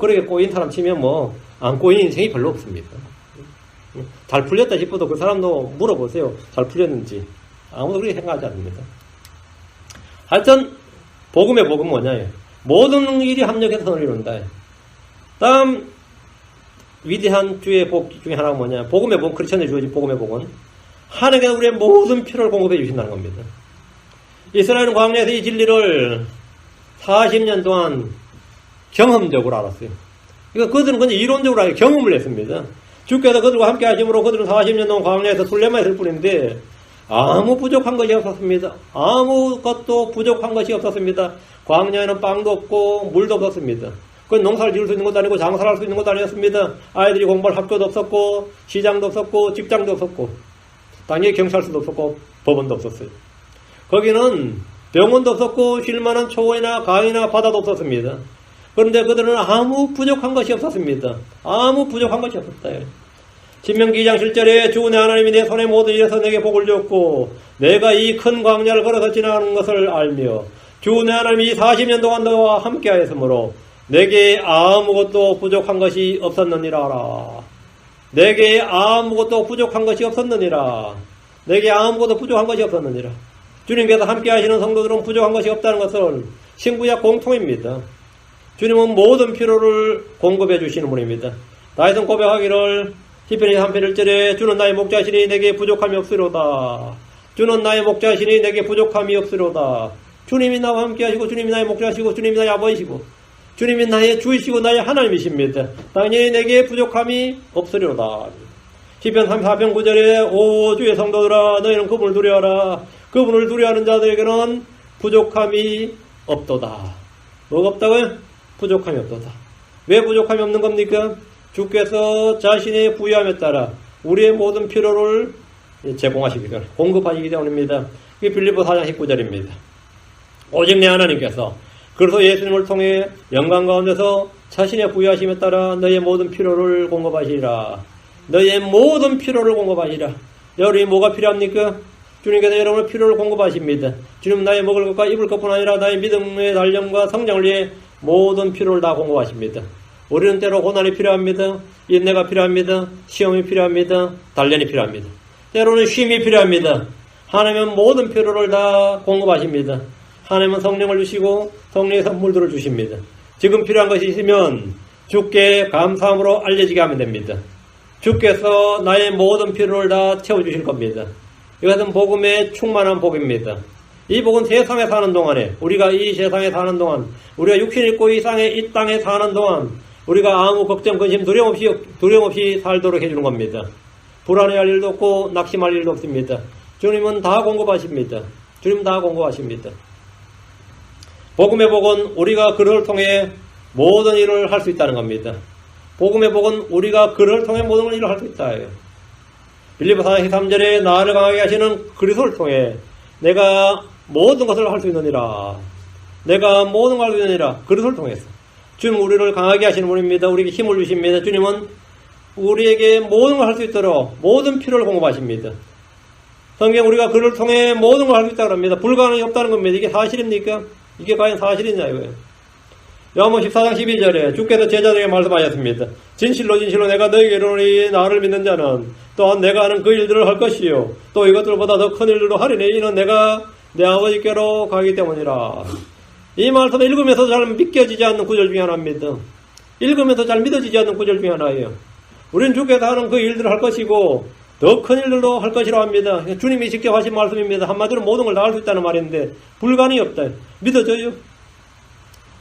그렇게 꼬인 사람 치면 안 꼬인 인생이 별로 없습니다. 잘 풀렸다 싶어도 그 사람도 물어보세요. 잘 풀렸는지. 아무도 그렇게 생각하지 않습니다. 하여튼 복음의 복은 뭐냐? 모든 일이 합력해서 선을 이룬다. 다음 위대한 주의 복 중에 하나가 뭐냐? 복음의 복, 크리스천에 주어진 복음의 복은 하나님께서 우리의 모든 필요를 공급해 주신다는 겁니다. 이스라엘은 광야에서 이 진리를 40년 동안 경험적으로 알았어요. 그들은 그냥 이론적으로 알고 경험을 했습니다. 주께서 그들과 함께 하심으로 그들은 40년 동안 광야에서 순례만 했을 뿐인데 아무 부족한 것이 없었습니다. 아무것도 부족한 것이 없었습니다. 광야에는 빵도 없고 물도 없었습니다. 그건 농사를 지을 수 있는 것도 아니고 장사를 할 수 있는 것도 아니었습니다. 아이들이 공부할 학교도 없었고 시장도 없었고 직장도 없었고 당연히 경찰서도 없었고 법원도 없었어요. 거기는 병원도 없었고 쉴만한 초원이나 강이나 바다도 없었습니다. 그런데 그들은 아무 부족한 것이 없었습니다. 아무 부족한 것이 없었다. 신명기 2장 7절에 주 내 하나님이 내 손에 모든 일에서 내게 복을 주었고 내가 이 큰 광야를 걸어서 지나가는 것을 알며 주 내 하나님이 40년 동안 너와 함께 하였으므로 내게 아무것도 부족한 것이 없었느니라 하라. 내게 아무것도 부족한 것이 없었느니라. 내게 아무것도 부족한 것이 없었느니라. 주님께서 함께 하시는 성도들은 부족한 것이 없다는 것은 신구약 공통입니다. 주님은 모든 필요를 공급해 주시는 분입니다. 다윗은 고백하기를 시편 23편 1절에 주는 나의 목자시니 내게 부족함이 없으로다. 주는 나의 목자시니 내게 부족함이 없으로다. 주님이 나와 함께 하시고 주님이 나의 목자시고 주님이 나의 아버지시고 주님이 나의 주이시고 나의 하나님이십니다. 당연히 내게 부족함이 없으리로다. 시편 34편 9절에 오 주의 성도들아 너희는 그분을 두려워하라. 그분을 두려워하는 자들에게는 부족함이 없도다. 뭐가 없다고요? 부족함이 없도다. 왜 부족함이 없는 겁니까? 주께서 자신의 부유함에 따라 우리의 모든 필요를 제공하시기 때문에 공급하시기 때문입니다. 이게 빌립보 4장 19절입니다. 오직 내 하나님께서 그래서 예수님을 통해 영광 가운데서 자신의 부유하심에 따라 너희의 모든 필요를 공급하시리라. 너희의 모든 필요를 공급하시리라. 여러분이 뭐가 필요합니까? 주님께서 여러분의 필요를 공급하십니다. 주님은 나의 먹을 것과 입을 것뿐 아니라 나의 믿음의 단련과 성장을 위해 모든 필요를 다 공급하십니다. 우리는 때로 고난이 필요합니다. 인내가 필요합니다. 시험이 필요합니다. 단련이 필요합니다. 때로는 쉼이 필요합니다. 하나님은 모든 필요를 다 공급하십니다. 하나님은 성령을 주시고 성령의 선물들을 주십니다. 지금 필요한 것이 있으면 주께 감사함으로 알려지게 하면 됩니다. 주께서 나의 모든 필요를 다 채워주실 겁니다. 이것은 복음의 충만한 복입니다. 이 복은 세상에 사는 동안에 우리가 이 세상에 사는 동안 우리가 육신 있고 이 땅에 사는 동안 우리가 아무 걱정, 근심, 두려움 없이 살도록 해주는 겁니다. 불안해할 일도 없고 낙심할 일도 없습니다. 주님은 다 공급하십니다. 주님은 다 공급하십니다. 복음의 복은 우리가 그를 통해 모든 일을 할 수 있다는 겁니다. 복음의 복은 우리가 그를 통해 모든 일을 할 수 있다. 빌립보 4장 13절에 나를 강하게 하시는 그리스도를 통해 내가 모든 것을 할 수 있느니라. 내가 모든 걸 할 수 있느니라. 그리스도를 통해서. 주님은 우리를 강하게 하시는 분입니다. 우리에게 힘을 주십니다. 주님은 우리에게 모든 걸 할 수 있도록 모든 필요를 공급하십니다. 성경 우리가 그를 통해 모든 걸 할 수 있다고 합니다. 불가능이 없다는 겁니다. 이게 사실입니까? 이게 과연 사실이냐 이거예요. 요한복음 14장 12절에 주께서 제자들에게 말씀하셨습니다. 진실로 진실로 내가 너희에게 이르노니 나를 믿는 자는 또한 내가 하는 그 일들을 할 것이요 또 이것들보다 더 큰 일들도 하리니 이는 내가 내 아버지께로 가기 때문이라. 이 말씀 읽으면서 잘 믿겨지지 않는 구절 중에 하나입니다. 읽으면서 잘 믿어지지 않는 구절 중에 하나예요. 우리는 주께서 하는 그 일들을 할 것이고 더 큰 일들도 할 것이라 합니다. 주님이 직접 하신 말씀입니다. 한마디로 모든 걸 다 할 수 있다는 말인데 불가능이 없다. 믿어져요?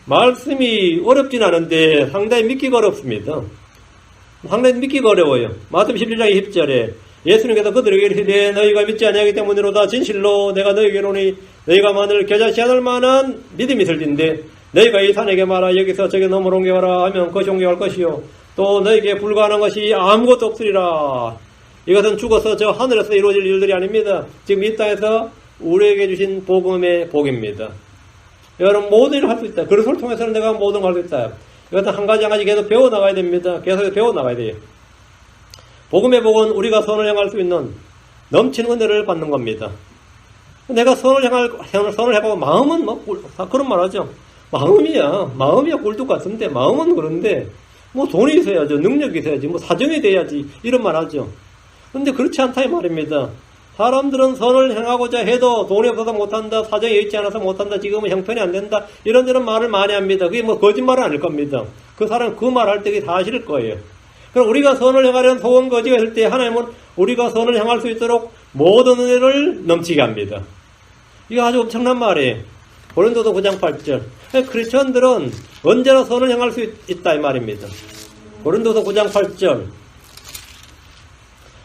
말씀이 어렵진 않은데 상당히 믿기가 어렵습니다. 상당히 믿기가 어려워요. 마태복음 11장 20절에 예수님께서 그들에게 이르시되 너희가 믿지 아니하기 때문이로다. 진실로 내가 너희에게 이르노니 너희가 만일 겨자씨 않을 만한 믿음이 있을진데 너희가 이 산에게 말하 여기서 저기 넘어로 옮겨가라 하면 그것이 옮겨갈 것이요 또 너희에게 불가능한 것이 아무것도 없으리라. 이것은 죽어서 저 하늘에서 이루어질 일들이 아닙니다. 지금 이 땅에서 우리에게 주신 복음의 복입니다. 여러분 모든 일을 할 수 있다. 그리스도를 통해서는 내가 모든 걸 할 수 있다. 이것은 한 가지 한 가지 계속 배워나가야 됩니다. 계속 배워나가야 돼요. 복음의 복은 우리가 선을 향할 수 있는 넘치는 은혜를 받는 겁니다. 내가 선을 향하고 마음은 뭐 그런 말 하죠. 마음이야 꿀뚝 같은데 마음은 그런데 뭐 돈이 있어야죠. 능력이 있어야지. 뭐 사정이 돼야지. 이런 말 하죠. 근데 그렇지 않다 이 말입니다. 사람들은 선을 행하고자 해도 돈이 없어서 못한다. 사정이 있지 않아서 못한다. 지금은 형편이 안 된다. 이런 말을 많이 합니다. 그게 뭐 거짓말은 아닐 겁니다. 그 사람 그 말 할 때 그게 사실일 거예요. 그럼 우리가 선을 행하려는 소원 거지가 있을 때 하나님은 우리가 선을 향할 수 있도록 모든 은혜를 넘치게 합니다. 이게 아주 엄청난 말이에요. 고린도서 9장 8절. 크리스천들은 언제나 선을 향할 수 있다 이 말입니다. 고린도서 9장 8절.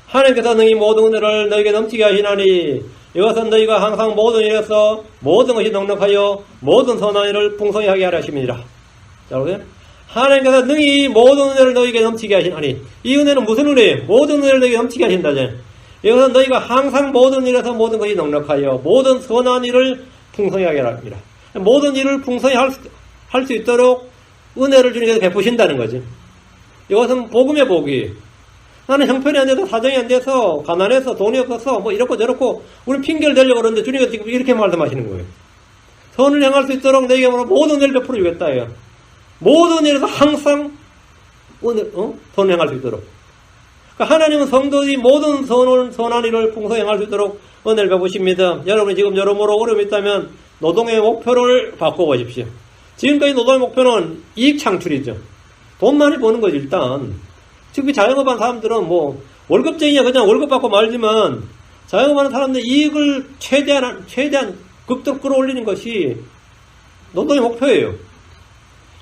하나님께서 너희 모든 은혜를 너희에게 넘치게 하시나니 이것은 너희가 항상 모든 일에서 모든 것이 넉넉하여 모든 선한 일을 풍성히 하게 하려 하심이니라. 자, 보세요. 하나님께서 너희 모든 은혜를 너희에게 넘치게 하시나니 이 은혜는 무슨 은혜예요? 모든 은혜를 너희에게 넘치게 하신다잖아요. 이것은 너희가 항상 모든 일에서 모든 것이 넉넉하여 모든 선한 일을 풍성히 하게 하려 합니다. 모든 일을 풍성히 할 수 있도록 은혜를 주님께서 베푸신다는 거죠. 이것은 복음의 복이에요. 나는 형편이 안 돼서 사정이 안 돼서 가난해서 돈이 없어서 뭐 이렇고 저렇고 우리 핑계를 대려고 그러는데 주님께서 지금 이렇게 말씀하시는 거예요. 선을 향할 수 있도록 내게 모든 은혜를 베풀어 주겠다. 모든 일에서 항상 선을 향할 수 있도록. 그러니까 하나님은 성도들이 모든 선한 일을 풍성히 행할 수 있도록 은혜를 베푸십니다. 여러분이 지금 여러모로 어려움이 있다면 노동의 목표를 바꿔보십시오. 지금까지 노동의 목표는 이익 창출이죠. 돈 많이 버는 거지 일단. 특히 자영업하는 사람들은 뭐 월급쟁이야 그냥 월급 받고 말지만 자영업하는 사람들 이익을 최대한 극도로 끌어올리는 것이 노동의 목표예요.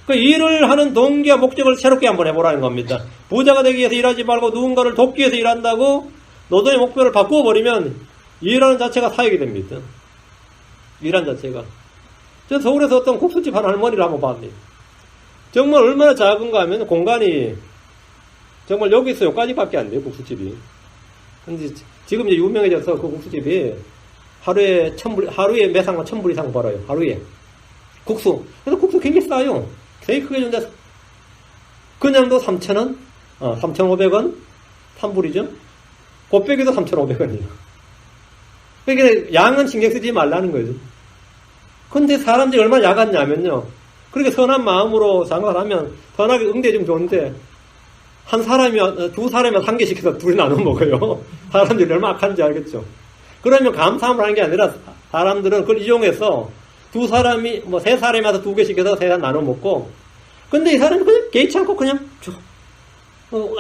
그 일을 하는 동기와 목적을 새롭게 한번 해보라는 겁니다. 부자가 되기 위해서 일하지 말고 누군가를 돕기 위해서 일한다고 노동의 목표를 바꾸어버리면 일하는 자체가 사역이 됩니다. 일하는 자체가. 저 서울에서 어떤 국수집 하는 할머니를 한번 봤는데 정말 얼마나 작은가 하면 공간이 정말 여기서 여기까지밖에 안 돼요, 국수집이. 근데 지금 이제 유명해져서 그 국수집이 하루에 매상만 1,000불 이상 벌어요, 하루에. 국수. 그래서 국수 굉장히 싸요. 되게 크게 준다. 그냥도 3,000원, 3,500원, 3불이죠. 곱빼기도 3,500원이에요. 그러니까 양은 신경 쓰지 말라는 거죠. 근데 사람들이 얼마나 야같냐면요. 그렇게 선한 마음으로 생각을 하면 선하게 응대해주면 좋은데 한 사람이, 두 사람이 한 개 시켜서 둘이 나눠 먹어요. 사람들이 얼마나 악한지 알겠죠. 그러면 감사함을 하는 게 아니라 사람들은 그걸 이용해서 두 사람이, 세 사람이 와서 2개 시켜서 3사 나눠 먹고, 근데 이 사람이 그냥 개의치 않고 그냥 줘.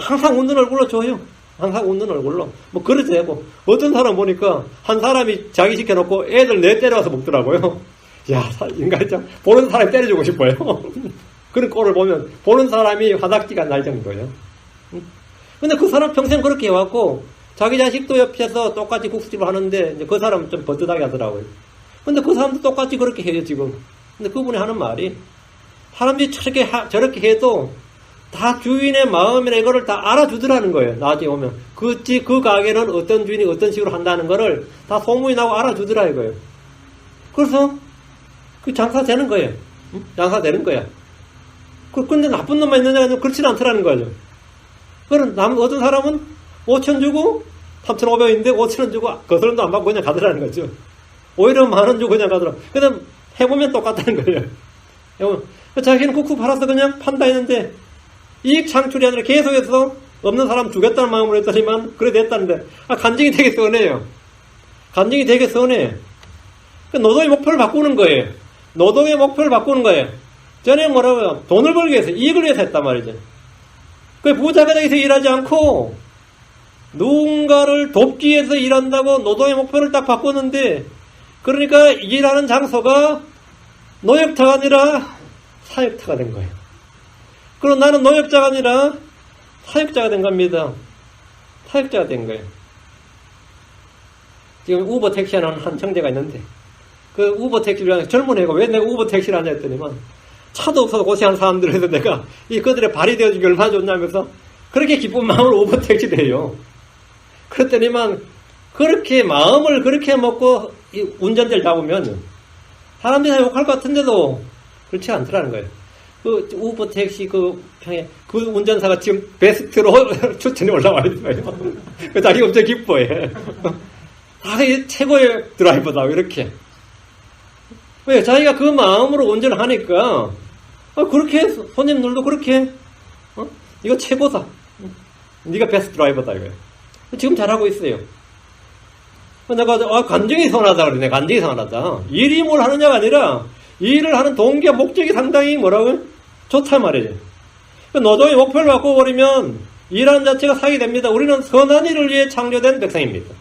항상 웃는 얼굴로 줘요. 항상 웃는 얼굴로. 그러지 되고. 어떤 사람 보니까 한 사람이 자기 시켜놓고 애들 4 때려와서 먹더라고요. 야, 인간 참, 보는 사람이 때려주고 싶어요. 그런 꼴을 보면, 보는 사람이 화닥지가 날 정도예요. 근데 그 사람 평생 그렇게 해왔고, 자기 자식도 옆에서 똑같이 국수집을 하는데, 이제 그 사람은 좀 버릇하게 하더라고요. 근데 그 사람도 똑같이 그렇게 해요, 지금. 근데 그분이 하는 말이, 사람들이 저렇게 해도, 다 주인의 마음이나 이거를 다 알아주더라는 거예요, 나중에 오면. 그 가게는 어떤 주인이 어떤 식으로 한다는 거를 다 소문이 나고 알아주더라, 이거예요. 그래서, 그 장사 되는 거예요. 장사 되는 거야. 근데 나쁜 놈만 있느냐? 그렇지는 않더라는 거죠. 그럼 어떤 사람은 5천 주고 3,500원인데 5,000원 주고 그 사람도 안 받고 그냥 가더라는 거죠. 오히려 10,000원 주고 그냥 가더라. 그다음 해보면 똑같다는 거예요. 자기는 국수 팔아서 그냥 판다 했는데 이익 창출이 아니라 계속해서 없는 사람 주겠다는 마음으로 했더니만 그래 됐다는데 간증이 되게 서운해요. 간증이 되게 서운해. 노동의 목표를 바꾸는 거예요. 노동의 목표를 바꾸는 거예요. 전에 뭐라고요? 돈을 벌기 위해서, 이익을 위해서 했단 말이죠. 그 부자가 되기 위해서 일하지 않고, 누군가를 돕기 위해서 일한다고 노동의 목표를 딱 바꿨는데, 그러니까 일하는 장소가 노역자가 아니라 사역자가 된 거예요. 그럼 나는 노역자가 아니라 사역자가 된 겁니다. 사역자가 된 거예요. 지금 우버 택시하는 한 형제가 있는데, 그 우버 택시를 하는 젊은 애가 왜 내가 우버 택시를 하냐 했더니만 차도 없어서 고생하는 사람들 해서 내가 그들의 발이 되어주기 얼마나 좋냐면서 그렇게 기쁜 마음으로 우버 택시를 해요. 그랬더니만 그렇게 마음을 그렇게 먹고 운전대를 잡으면 사람들이 다 욕할 것 같은데도 그렇지 않더라는 거예요. 그 우버 택시 그 운전사가 지금 베스트로 추천이 올라와 있어요. 그 자기 엄청 기뻐해. 최고의 드라이버다 이렇게. 왜? 자기가 그 마음으로 운전을 하니까, 그렇게, 손님들도 그렇게, 이거 최고다. 네가 베스트 드라이버다, 이거예요. 지금 잘하고 있어요. 내가, 간증이 선하다, 그러네. 간증이 선하다. 일이 뭘 하느냐가 아니라, 일을 하는 동기와 목적이 상당히 뭐라고요? 좋단 말이죠. 노동의 목표를 바꿔버리면, 일하는 자체가 사역이 됩니다. 우리는 선한 일을 위해 창조된 백성입니다.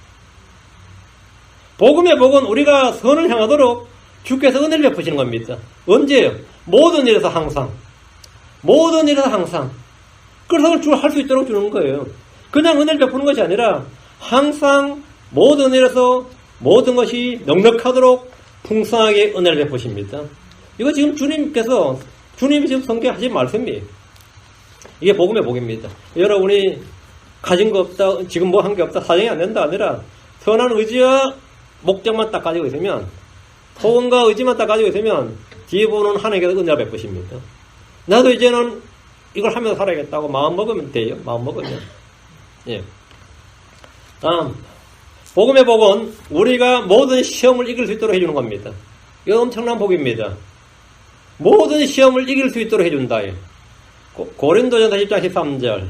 복음의 복은 우리가 선을 향하도록 주께서 은혜를 베푸시는 겁니다. 언제요? 모든 일에서 항상. 모든 일에서 항상. 그래서 그걸 할 수 있도록 주는 거예요. 그냥 은혜를 베푸는 것이 아니라 항상 모든 일에서 모든 것이 넉넉하도록 풍성하게 은혜를 베푸십니다. 이거 지금 주님이 지금 성경하신 말씀이에요. 이게 복음의 복입니다. 여러분이 가진 거 없다, 지금 뭐 한 게 없다, 사정이 안 된다 아니라 선한 의지와 목적만 딱 가지고 있으면 소원과 의지만 딱 가지고 있으면 뒤에 보는 하나님께서 은혜를 베푸십니다. 나도 이제는 이걸 하면서 살아야겠다고 마음 먹으면 돼요. 마음 먹으면. 예. 다음. 복음의 복은 우리가 모든 시험을 이길 수 있도록 해주는 겁니다. 이거 엄청난 복입니다. 모든 시험을 이길 수 있도록 해준다. 고린도전서 10장 13절.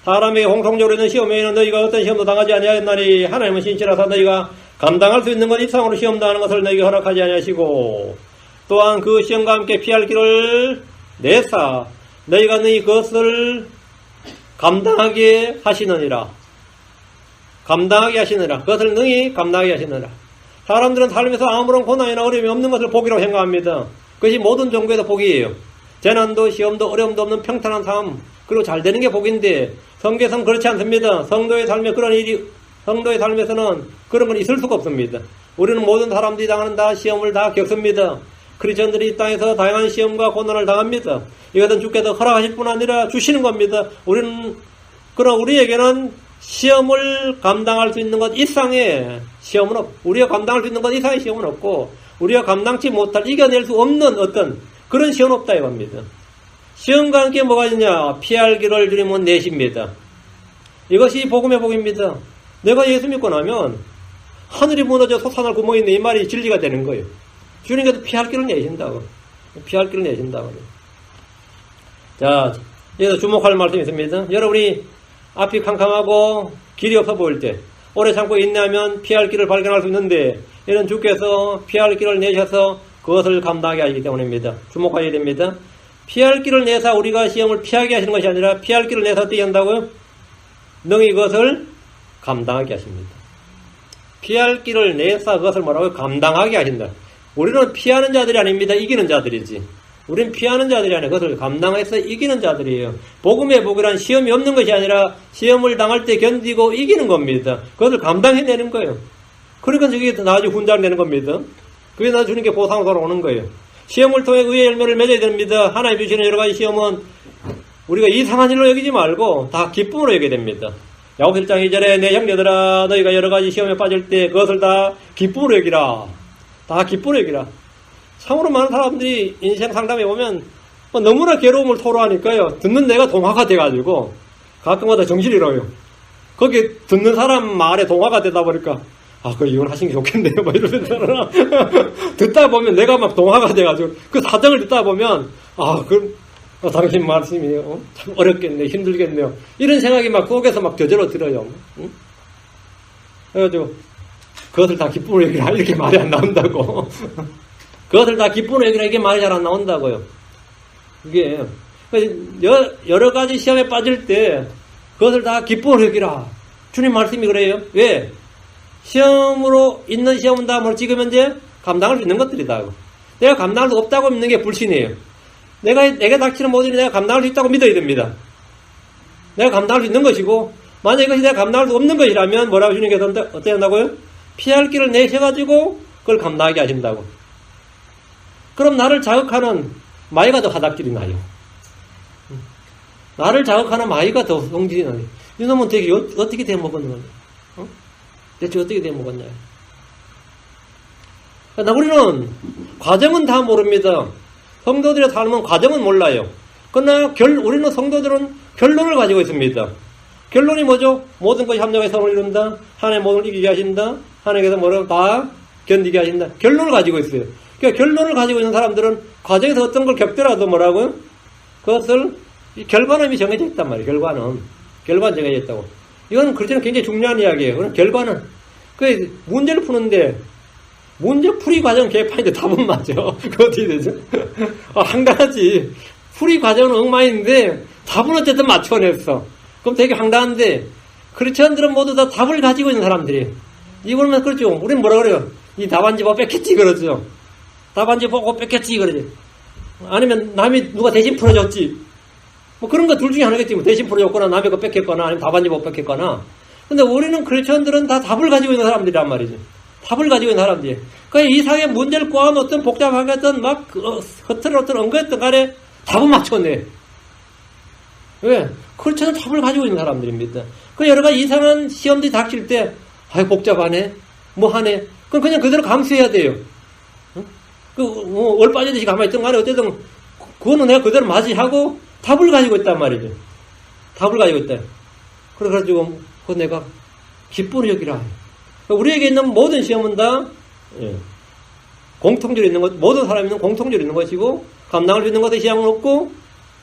사람에게 공통적으로 있는 시험에는 너희가 어떤 시험도 당하지 아니하였나니 하나님은 신실하사 너희가 감당할 수 있는 것 이상으로 시험 당하는 것을 너희에게 허락하지 아니하시고 또한 그 시험과 함께 피할 길을 내사 너희가 너희 그것을 감당하게 하시느니라. 감당하게 하시느니라. 그것을 능히 감당하게 하시느니라. 사람들은 삶에서 아무런 고난이나 어려움이 없는 것을 복이라고 생각합니다. 그것이 모든 종교에도 복이에요. 재난도 시험도 어려움도 없는 평탄한 삶 그리고 잘 되는 게 복인데 성경에서는 그렇지 않습니다. 성도의 삶에서는 그런 건 있을 수가 없습니다. 우리는 모든 사람들이 당하는 다 시험을 다 겪습니다. 크리스천들이 이 땅에서 다양한 시험과 고난을 당합니다. 이것은 주께서 허락하실 뿐 아니라 주시는 겁니다. 그러나 우리에게는 시험을 감당할 수 있는 것 이상의 시험은 우리가 감당할 수 있는 것 이상의 시험은 없고 우리가 감당치 못할 이겨낼 수 없는 어떤 그런 시험은 없다 이겁니다. 시험과 함께 뭐가 있냐? 피할 길을 주님은 내십니다. 이것이 복음의 복입니다. 내가 예수 믿고 나면 하늘이 무너져 솟아날 구멍이 있는 이 말이 진리가 되는 거예요. 주님께서 피할 길을 내신다고. 피할 길을 내신다고. 자, 여기서 주목할 말씀이 있습니다. 여러분이 앞이 캄캄하고 길이 없어 보일 때 오래 참고 인내하면 피할 길을 발견할 수 있는데 이는 주께서 피할 길을 내셔서 그것을 감당하게 하시기 때문입니다. 주목하셔야 됩니다. 피할 길을 내서 우리가 시험을 피하게 하시는 것이 아니라 피할 길을 내서 어떻게 한다고요? 능히 그것을 감당하게 하십니다. 피할 길을 내서 그것을 뭐라고요? 감당하게 하신다. 우리는 피하는 자들이 아닙니다. 이기는 자들이지. 우리는 피하는 자들이 아니라 그것을 감당해서 이기는 자들이에요. 복음의 복이란 시험이 없는 것이 아니라 시험을 당할 때 견디고 이기는 겁니다. 그것을 감당해내는 거예요. 그러니까 저게 나중에 훈장 내는 겁니다. 그게 나 주님께 보상으로 오는 거예요. 시험을 통해 의의 열매를 맺어야 됩니다. 하나님 주시는 여러 가지 시험은 우리가 이상한 일로 여기지 말고 다 기쁨으로 여겨야 됩니다. 야고보 1장 2절에 내 형제들아 너희가 여러 가지 시험에 빠질 때 그것을 다 기쁨으로 여기라. 다 기쁨으로 여기라. 참으로 많은 사람들이 인생 상담에 오면 너무나 괴로움을 토로하니까요. 듣는 내가 동화가 돼가지고 가끔마다 정신이 잃어요. 거기 듣는 사람 말에 동화가 되다 보니까 이건 하신 게 좋겠네요. 이러면서 듣다 보면 내가 막 동화가 돼가지고 그 사정을 듣다 보면 당신 말씀이 참 어렵겠네, 힘들겠네요. 이런 생각이 막 속에서 막 저절로 들어요. 응? 그래가지고 그것을 다 기쁨으로 여기라 이렇게 말이 안 나온다고. 그것을 다 기쁨으로 여기라 이게 말이 잘 안 나온다고요. 이게 여러 가지 시험에 빠질 때 그것을 다 기쁨으로 여기라. 주님 말씀이 그래요. 왜? 시험으로 있는 시험은 다 뭘 찍으면 이제 감당할 수 있는 것들이다. 내가 감당할 수 없다고 믿는 게 불신이에요. 내게 닥치는 모든 일이 내가 감당할 수 있다고 믿어야 됩니다. 내가 감당할 수 있는 것이고 만약 이것이 내가 감당할 수 없는 것이라면 뭐라고 주님께서 어떻게 한다고요? 피할 길을 내셔가지고 그걸 감당하게 하신다고. 그럼 나를 자극하는 마이가 더 화답질이 나요. 나를 자극하는 마이가 더 성질이 나요. 이놈은 되게 어떻게 대먹었냐. 대체 어떻게 대먹었냐. 그러니까 우리는 과정은 다 모릅니다. 성도들의 삶은 과정은 몰라요. 그러나 우리는 성도들은 결론을 가지고 있습니다. 결론이 뭐죠? 모든 것이 합력의 선을 이룬다. 하나님의 모든 걸 이기게 하신다. 하나님께서 뭐라고 다 견디게 하신다. 결론을 가지고 있어요. 그러니까 결론을 가지고 있는 사람들은 과정에서 어떤 걸 겪더라도 뭐라고요? 그것을 결과는 이미 정해져 있단 말이에요. 결과는 정해져 있다고. 이건 그렇지는 굉장히 중요한 이야기예요. 그럼 결과는 문제를 푸는데 문제 풀이 과정 개판인데 답은 맞아. 그거 어떻게 되죠? 황당하지. 풀이 과정은 엉망인데 답은 어쨌든 맞춰냈어. 그럼 되게 황당한데 크리스천들은 모두 다 답을 가지고 있는 사람들이에요. 이거는 그렇죠. 우리는 뭐라 그래요? 이 답안지 보고 뺏겼지 그러죠. 답안지 보고 뺏겼지 그러지. 아니면 남이 누가 대신 풀어줬지. 뭐 그런 거 둘 중에 하나겠지. 뭐 대신 풀어줬거나 남의 거 뺏겼거나 아니면 답안지 못 뺏겼거나. 근데 우리는 크리스천들은 다 답을 가지고 있는 사람들이란 말이죠. 답을 가지고 있는 사람들이에요. 그러니까 이상의 문제를 꽈면 어떤 복잡하게 했던 막 허틀허틀 엉거했던 간에 답은 맞춰내. 왜? 크리스천은 답을 가지고 있는 사람들입니다. 그 여러 가지 이상한 시험들이 닥칠 때 복잡하네. 뭐 하네. 그럼 그냥 그대로 감수해야 돼요. 얼 빠지듯이 가만히 있던 간에 어쨌든 그거는 내가 그대로 맞이하고 답을 가지고 있단 말이죠. 답을 가지고 있다. 그래가지고 그거 내가 기쁨을 여기라. 우리에게 있는 모든 시험은 다 공통적으로 있는 것, 모든 사람이 있는 공통적으로 있는 것이고 감당할 수 있는 것에 시험은 없고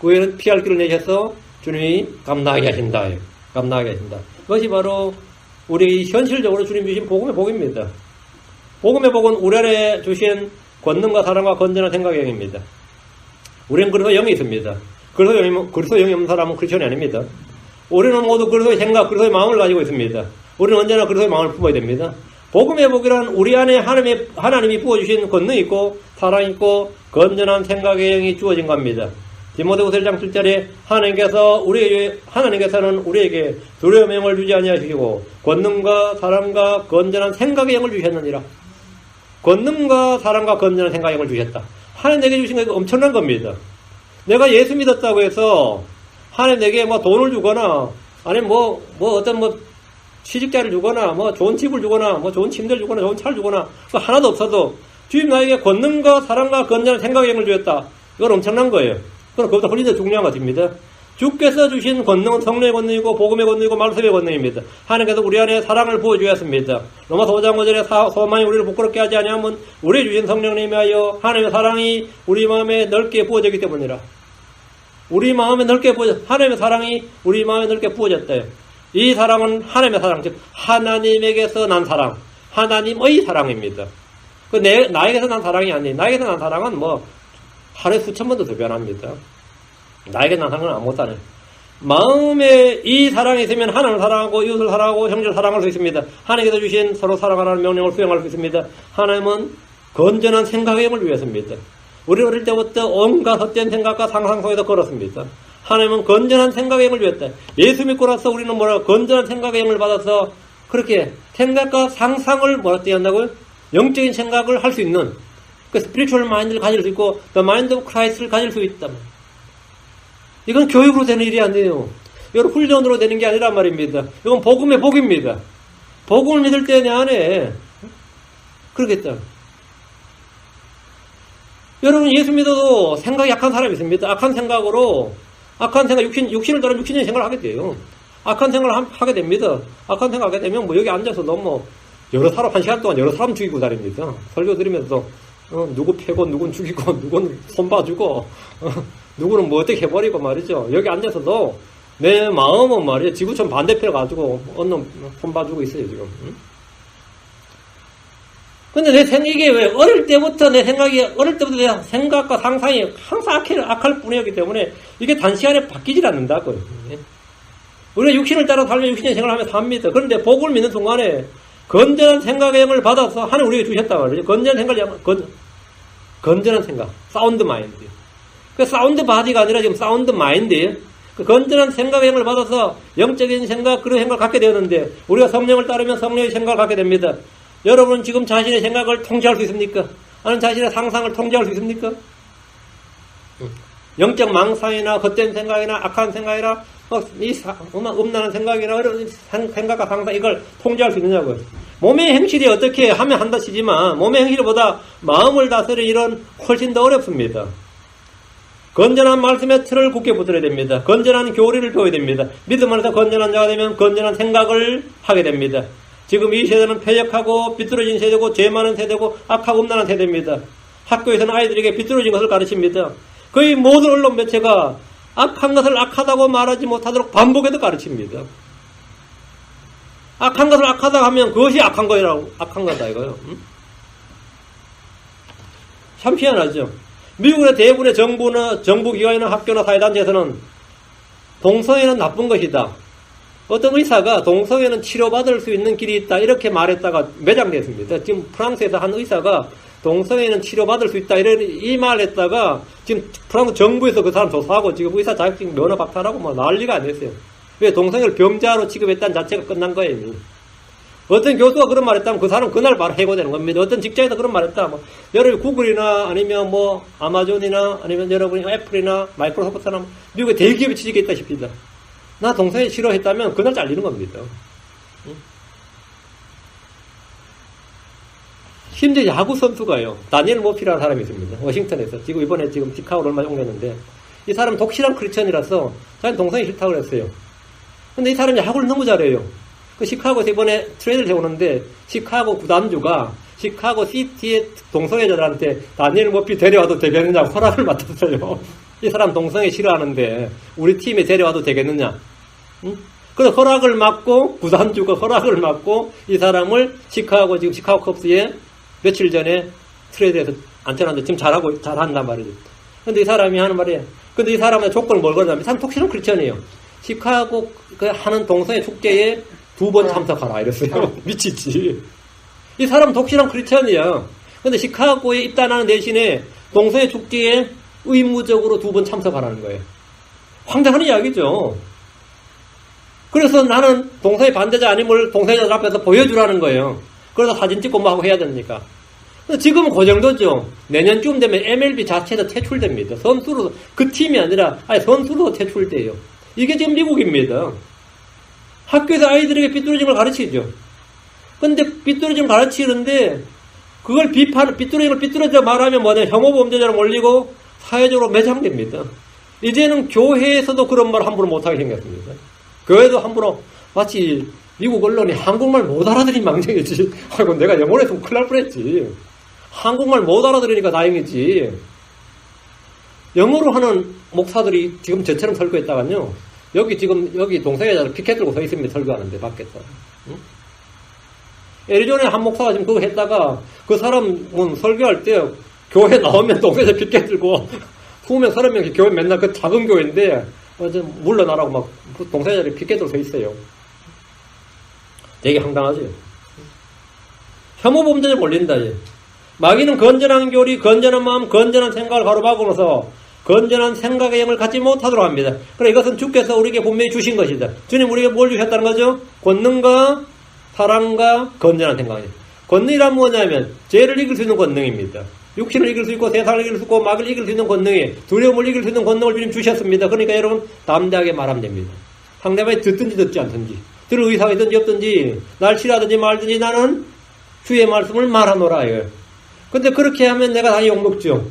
그 외에는 피할 길을 내셔서 주님이 감당하게 하신다. 감당하게 하신다. 그것이 바로 우리 현실적으로 주님 주신 복음의 복입니다. 복음의 복은 우리 안에 주신 권능과 사랑과 건전한 생각의 영입니다. 우리는 그리스도 영이 있습니다. 그리스도 영이 없는 사람은 크리스천이 아닙니다. 우리는 모두 그리스도의 생각, 그리스도의 마음을 가지고 있습니다. 우리는 언제나 그리스도의 마음을 품어야 됩니다. 복음의 복이란 우리 안에 하나님이 부어주신 권능이 있고 사랑이 있고 건전한 생각의 영이 주어진 겁니다. 디모데후서 1장 7절에 하나님께서는 우리에게 두려움의 영을 주지 아니하시고 권능과 사랑과 건전한 생각의 영을 주셨느니라. 권능과 사랑과 건전한 생각의 영을 주셨다. 하나님 내게 주신 거 엄청난 겁니다. 내가 예수 믿었다고 해서 하나님 내게 뭐 돈을 주거나 아니면 어떤 취직자를 주거나 좋은 집을 주거나 좋은 침대를 주거나 좋은 차를 주거나 그거 하나도 없어도 주님 나에게 권능과 사랑과 건전한 생각의 영을 주셨다. 이건 엄청난 거예요. 그건 그것보다 훨씬 더 중요한 것입니다. 주께서 주신 권능은 성령의 권능이고 복음의 권능이고 말씀의 권능입니다. 하나님께서 우리 안에 사랑을 부어주셨습니다. 로마서 5장 5절에 소망이 우리를 부끄럽게 하지 아니하면 우리 주신 성령님이 하여 하나님의 사랑이 우리 마음에 넓게 부어졌기 때문이라. 우리 마음에 넓게 하나님의 사랑이 우리 마음에 넓게 부어졌대요. 이 사랑은 하나님의 사랑, 즉 하나님에게서 난 사랑, 하나님의 사랑입니다. 나에게서 난 사랑이 아니에요. 나에게서 난 사랑은 하루에 수천 번도 더 변합니다. 나에게 난 사랑은 아무것도 안 해요. 마음에 이 사랑이 있으면 하나님을 사랑하고 이웃을 사랑하고 형제를 사랑할 수 있습니다. 하나님께서 주신 서로 사랑하라는 명령을 수행할 수 있습니다. 하나님은 건전한 생각의 영을 주셨습니다. 우리 어릴 때부터 온갖 헛된 생각과 상상 속에서 걸었습니다. 하나님은 건전한 생각의 영을 주셨다. 예수 믿고 나서 우리는 건전한 생각의 영을 받아서 그렇게 생각과 상상을 어떻게 한다고요? 영적인 생각을 할 수 있는 그 스피리추얼 마인드를 가질 수 있고 The Mind of Christ를 가질 수 있다. 이건 교육으로 되는 일이 아니에요. 이건 훈련으로 되는 게 아니란 말입니다. 이건 복음의 복입니다. 복음을 믿을 때 내 안에 그러겠다. 여러분 예수 믿어도 생각이 약한 사람이 있습니다. 악한 생각, 육신을 따라 육신의 생각을 하게 돼요. 악한 생각을 하게 됩니다. 악한 생각을 하게 되면 여기 앉아서 여러 사람, 한 시간 동안 여러 사람 죽이고 다닙니다. 설교 들으면서, 누구 패고, 누군 죽이고, 누군 손봐주고, 누구는 어떻게 해버리고 말이죠. 여기 앉아서도 내 마음은 말이죠. 지구촌 반대편에 가지고, 손봐주고 있어요, 지금. 근데 이게 왜, 어릴 때부터 내 생각과 상상이 항상 악할 뿐이었기 때문에, 이게 단시간에 바뀌질 않는다고요. 우리가 육신을 따라 살면 육신의 생각을 하면서 삽니다. 그런데 복을 믿는 순간에, 건전한 생각의 영을 받아서 하나님 우리에게 주셨단 말이죠. 건전한 생각, 사운드 마인드. 그 사운드 바디가 아니라 지금 사운드 마인드예요. 그 건전한 생각의 영을 받아서 영적인 생각, 그런 생각을 갖게 되었는데 우리가 성령을 따르면 성령의 생각을 갖게 됩니다. 여러분 지금 자신의 생각을 통제할 수 있습니까? 아니면 자신의 상상을 통제할 수 있습니까? 영적 망상이나 헛된 생각이나 악한 생각이나 음란한 생각이나 이런 생각과 상상 이걸 통제할 수 있느냐고요. 몸의 행실이 어떻게 하면 한다 치지만 몸의 행실보다 마음을 다스리는 일은 훨씬 더 어렵습니다. 건전한 말씀의 틀을 굳게 붙들어야 됩니다. 건전한 교리를 배워야 됩니다. 믿음 안에서 건전한 자가 되면 건전한 생각을 하게 됩니다. 지금 이 세대는 패역하고 비뚤어진 세대고 죄 많은 세대고 악하고 음란한 세대입니다. 학교에서는 아이들에게 비뚤어진 것을 가르칩니다. 거의 모든 언론 매체가 악한 것을 악하다고 말하지 못하도록 반복해서 가르칩니다. 악한 것을 악하다고 하면 그것이 악한 거다 이거요. 참 희한하죠. 미국의 대부분의 정부기관이나 학교나 사회단체에서는 동성애는 나쁜 것이다. 어떤 의사가 동성애는 치료받을 수 있는 길이 있다 이렇게 말했다가 매장됐습니다. 지금 프랑스에서 한 의사가 동성애는 치료받을 수 있다 이 말을 했다가 지금 프랑스 정부에서 그 사람 조사하고 지금 의사 자격증 면허 박탈하고 난리가 안 됐어요. 왜 동성애를 병자로 취급했다는 자체가 끝난 거예요. 이미. 어떤 교수가 그런 말 했다면 그 사람 그날 바로 해고되는 겁니다. 어떤 직장에서 그런 말 했다. 여러분 구글이나 아니면 아마존이나 아니면 여러분이 애플이나 마이크로소프트나 미국의 대기업에 취직했다시피다. 나 동성애 싫어했다면 그날 잘리는 겁니다. 심지어 야구 선수가요. 다니엘 모피라는 사람이 있습니다. 워싱턴에서. 이번에 시카고를 얼마 옮겼는데 이 사람은 독실한 크리스천이라서 자기는 동성애 싫다고 그랬어요. 근데 이 사람이 야구를 너무 잘해요. 그 시카고에서 이번에 트레이드를 해오는데 시카고 구단주가 시카고 시티의 동성애자들한테 다니엘 모피 데려와도 되겠느냐고 허락을 맡았어요. 이 사람 동성애 싫어하는데 우리 팀에 데려와도 되겠느냐? 응? 그래서 허락을 받고 구단주가 허락을 받고 이 사람을 지금 시카고 컵스에 며칠 전에 트레이드에서 안쳐놨는데 지금 잘한단 말이죠. 근데 이 사람이 하는 말이에요. 근데 이 사람의 조건을 뭘 걸냐면 이 사람 톡시는 크리스천이에요. 시카고 하는 동성애 축제에 2번 참석하라 이랬어요. 미치지. 이 사람 독실한 크리스천이야. 근데 시카고에 입단하는 대신에 동성애 축제에 의무적으로 2번 참석하라는 거예요. 황당한 이야기죠. 그래서 나는 동성애 반대자 아님을 동성애자들 앞에서 보여주라는 거예요. 그래서 사진 찍고 뭐 하고 해야 됩니까? 지금은 그 정도죠. 내년쯤 되면 MLB 자체도 퇴출됩니다. 선수로, 그 팀이 아니라, 선수로 퇴출돼요. 이게 지금 미국입니다. 학교에서 아이들에게 삐뚤어짐을 가르치죠. 근데 삐뚤어짐을 가르치는데, 그걸 삐뚤어져 말하면 뭐냐, 혐오범죄자로 몰리고 사회적으로 매장됩니다. 이제는 교회에서도 그런 말 함부로 못하게 생겼습니다. 교회도 함부로, 마치 미국 언론이 한국말 못 알아들인 망정이지. 아이고, 내가 영어로 했으면 큰일 날 뻔했지. 한국말 못 알아들으니까 다행이지. 영어로 하는 목사들이 지금 저처럼 설교했다가요. 여기 동성애자들 피켓 들고 서 있습니다. 설교하는데, 밖에서. 응? 애리조나에 한 목사가 지금 그거 했다가, 그 사람은 설교할 때, 교회 나오면 동성애자 피켓 들고, 20명, 30명이 교회 맨날 그 작은 교회인데, 물러나라고 막, 동성애자들이 피켓 들고 서 있어요. 되게 황당하죠. 혐오범죄에 몰린다. 마귀는 건전한 교리, 건전한 마음, 건전한 생각을 가로막으면서 건전한 생각의 영을 갖지 못하도록 합니다. 그래 이것은 주께서 우리에게 분명히 주신 것이다. 주님 우리에게 뭘 주셨다는 거죠? 권능과 사랑과 건전한 생각이에요. 권능이란 뭐냐면 죄를 이길 수 있는 권능입니다. 육신을 이길 수 있고 세상을 이길 수 있고 마귀를 이길 수 있는 권능이 두려움을 이길 수 있는 권능을 주님 주셨습니다. 그러니까 여러분 담대하게 말하면 됩니다. 상대방이 듣든지 듣지 않든지 들을 의사가 있든지 없든지 날 싫어하든지 말든지 나는 주의 말씀을 말하노라. 근데 그렇게 하면 내가 다 욕먹죠.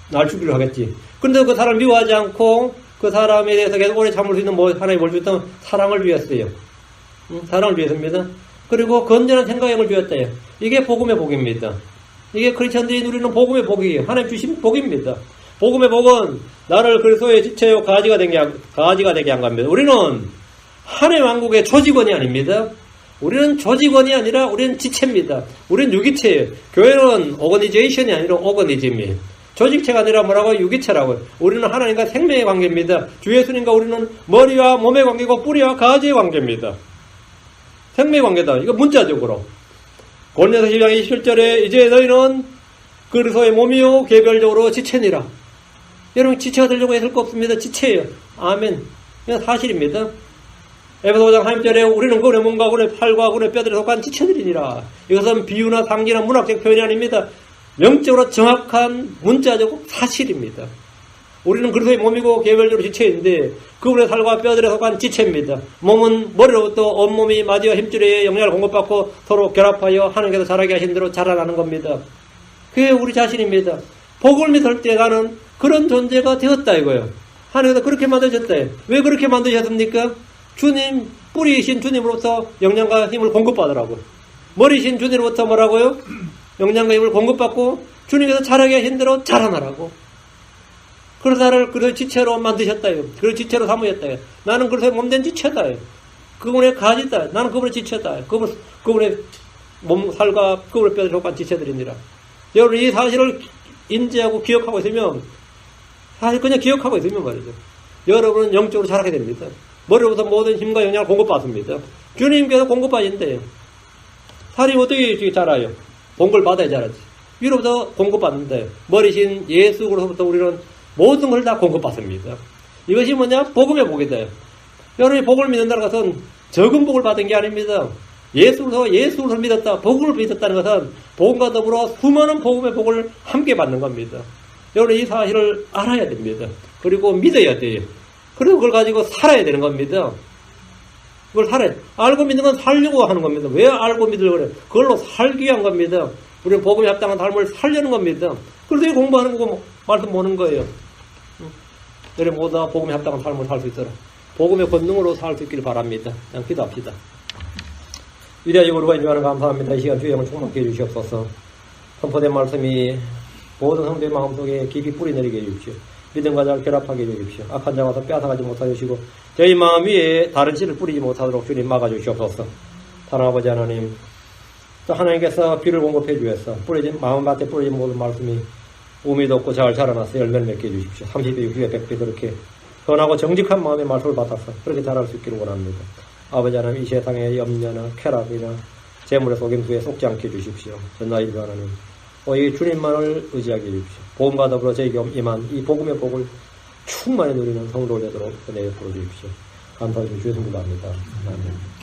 날 죽이려 하겠지. 근데 그 사람을 미워하지 않고 그 사람에 대해서 계속 오래 참을 수 있는 하나님 뭘 주었다면 사랑을 주었어요. 사랑을 주었습니다. 그리고 건전한 생각을 주었다. 이게 복음의 복입니다. 이게 크리스천들이 누리는 복음의 복이에요. 하나님 주신 복입니다. 복음의 복은 나를 그리스도의 지체요 가지가 되게 한 겁니다. 우리는 하나님 왕국의 조직원이 아닙니다. 우리는 조직원이 아니라 우리는 지체입니다. 우리는 유기체예요. 교회는 오거니제이션이 아니라 오거니즘이에요. 조직체가 아니라 뭐라고? 유기체라고요. 우리는 하나님과 생명의 관계입니다. 주 예수님과 우리는 머리와 몸의 관계고 뿌리와 가지의 관계입니다. 생명의 관계다. 이거 문자적으로. 고린도서 12장 27절에 이제 너희는 그리스도의 몸이요 개별적으로 지체니라. 여러분 지체가 되려고 했을 거 없습니다. 지체예요. 아멘. 이건 사실입니다. 에베소 5장 30절에 우리는 그의 몸과 그의 팔과 그의 뼈들에 속한 지체들이니라. 이것은 비유나 상기나 문학적 표현이 아닙니다. 영적으로 정확한 문자적 사실입니다. 우리는 그리스도의 몸이고 개별적으로 지체인데 그분의 살과 뼈들에 속한 지체입니다. 몸은 머리로부터 온몸이 마디와 힘줄에 영향을 공급받고 서로 결합하여 하나님께서 자라게 하신 대로 자라나는 겁니다. 그게 우리 자신입니다. 복을 믿을 때 나는 그런 존재가 되었다 이거예요. 하나님께서 그렇게 만드셨다. 왜 그렇게 만드셨습니까? 주님, 뿌리이신 주님으로부터 영양과 힘을 공급받으라고. 머리이신 주님으로부터 뭐라고요? 영양과 힘을 공급받고 주님께서 자라게 하신 대로 자라나라고. 그래서 나를 그런 지체로 만드셨다요. 그런 지체로 삼으셨다요. 나는 그래서 몸된 지체다요. 그분의 가지다. 나는 그분의 지체다. 그분의 몸, 살과 그분의 뼈에 속한 지체들이니라. 여러분 이 사실을 인지하고 기억하고 있으면 사실 그냥 기억하고 있으면 말이죠. 여러분은 영적으로 자라게 됩니다. 머리로부터 모든 힘과 영향을 공급받습니다. 주님께서 공급받는데요. 살이 어떻게 자라요? 본걸 받아야 자라지. 위로부터 공급받는데 머리신 예수 그로부터 우리는 모든 걸 다 공급받습니다. 이것이 뭐냐? 복음의 복이다. 여러분이 복을 믿는다는 것은 적은 복을 받은 게 아닙니다. 예수를 믿었다. 복을 믿었다는 것은 복음과 더불어 수많은 복음의 복을 함께 받는 겁니다. 여러분 이 사실을 알아야 됩니다. 그리고 믿어야 돼요. 그리고 그걸 가지고 살아야 되는 겁니다. 그걸 알고 믿는 건 살려고 하는 겁니다. 왜 알고 믿으려고 그래요? 그걸로 살기 위한 겁니다. 우리는 복음에 합당한 삶을 살려는 겁니다. 그래서 공부하는 거고 말씀 보는 거예요. 여러분 모두 다 복음에 합당한 삶을 살 수 있도록 복음의 권능으로 살 수 있기를 바랍니다. 그냥 기도합시다. 위대하시고 우리가 인정하는 감사합니다. 이 시간 주의 영을 충만케 해주시옵소서. 선포된 말씀이 모든 성도의 마음속에 깊이 뿌리 내리게 해주십시오. 믿음과 자를 결합하게 해주십시오. 악한 자와서 빼앗아가지 못하게 해주시고 저희 마음 위에 다른 씨를 뿌리지 못하도록 주님 막아주시옵소서. 하나님 아버지 하나님, 또 하나님께서 비를 공급해 주셔서 마음밭에 뿌려진 모든 말씀이 우미도 없고 잘 자라나서 열매를 맺게 해주십시오. 30배, 60배, 100배 그렇게 선하고 정직한 마음의 말씀을 받아서 그렇게 자랄 수 있기를 원합니다. 아버지 하나님, 이 세상의 염려나 쾌락이나 재물의 속임수에 속지 않게 해주십시오. 전나 일부 하나님, 오직 주님만을 의지하게 해주십시오. 복음과 더불어 저에게 임한 이 복음의 복을 충만히 누리는 성도를 되도록 은혜에 부어주십시오. 감사드리고 주의 성도합니다. 아멘.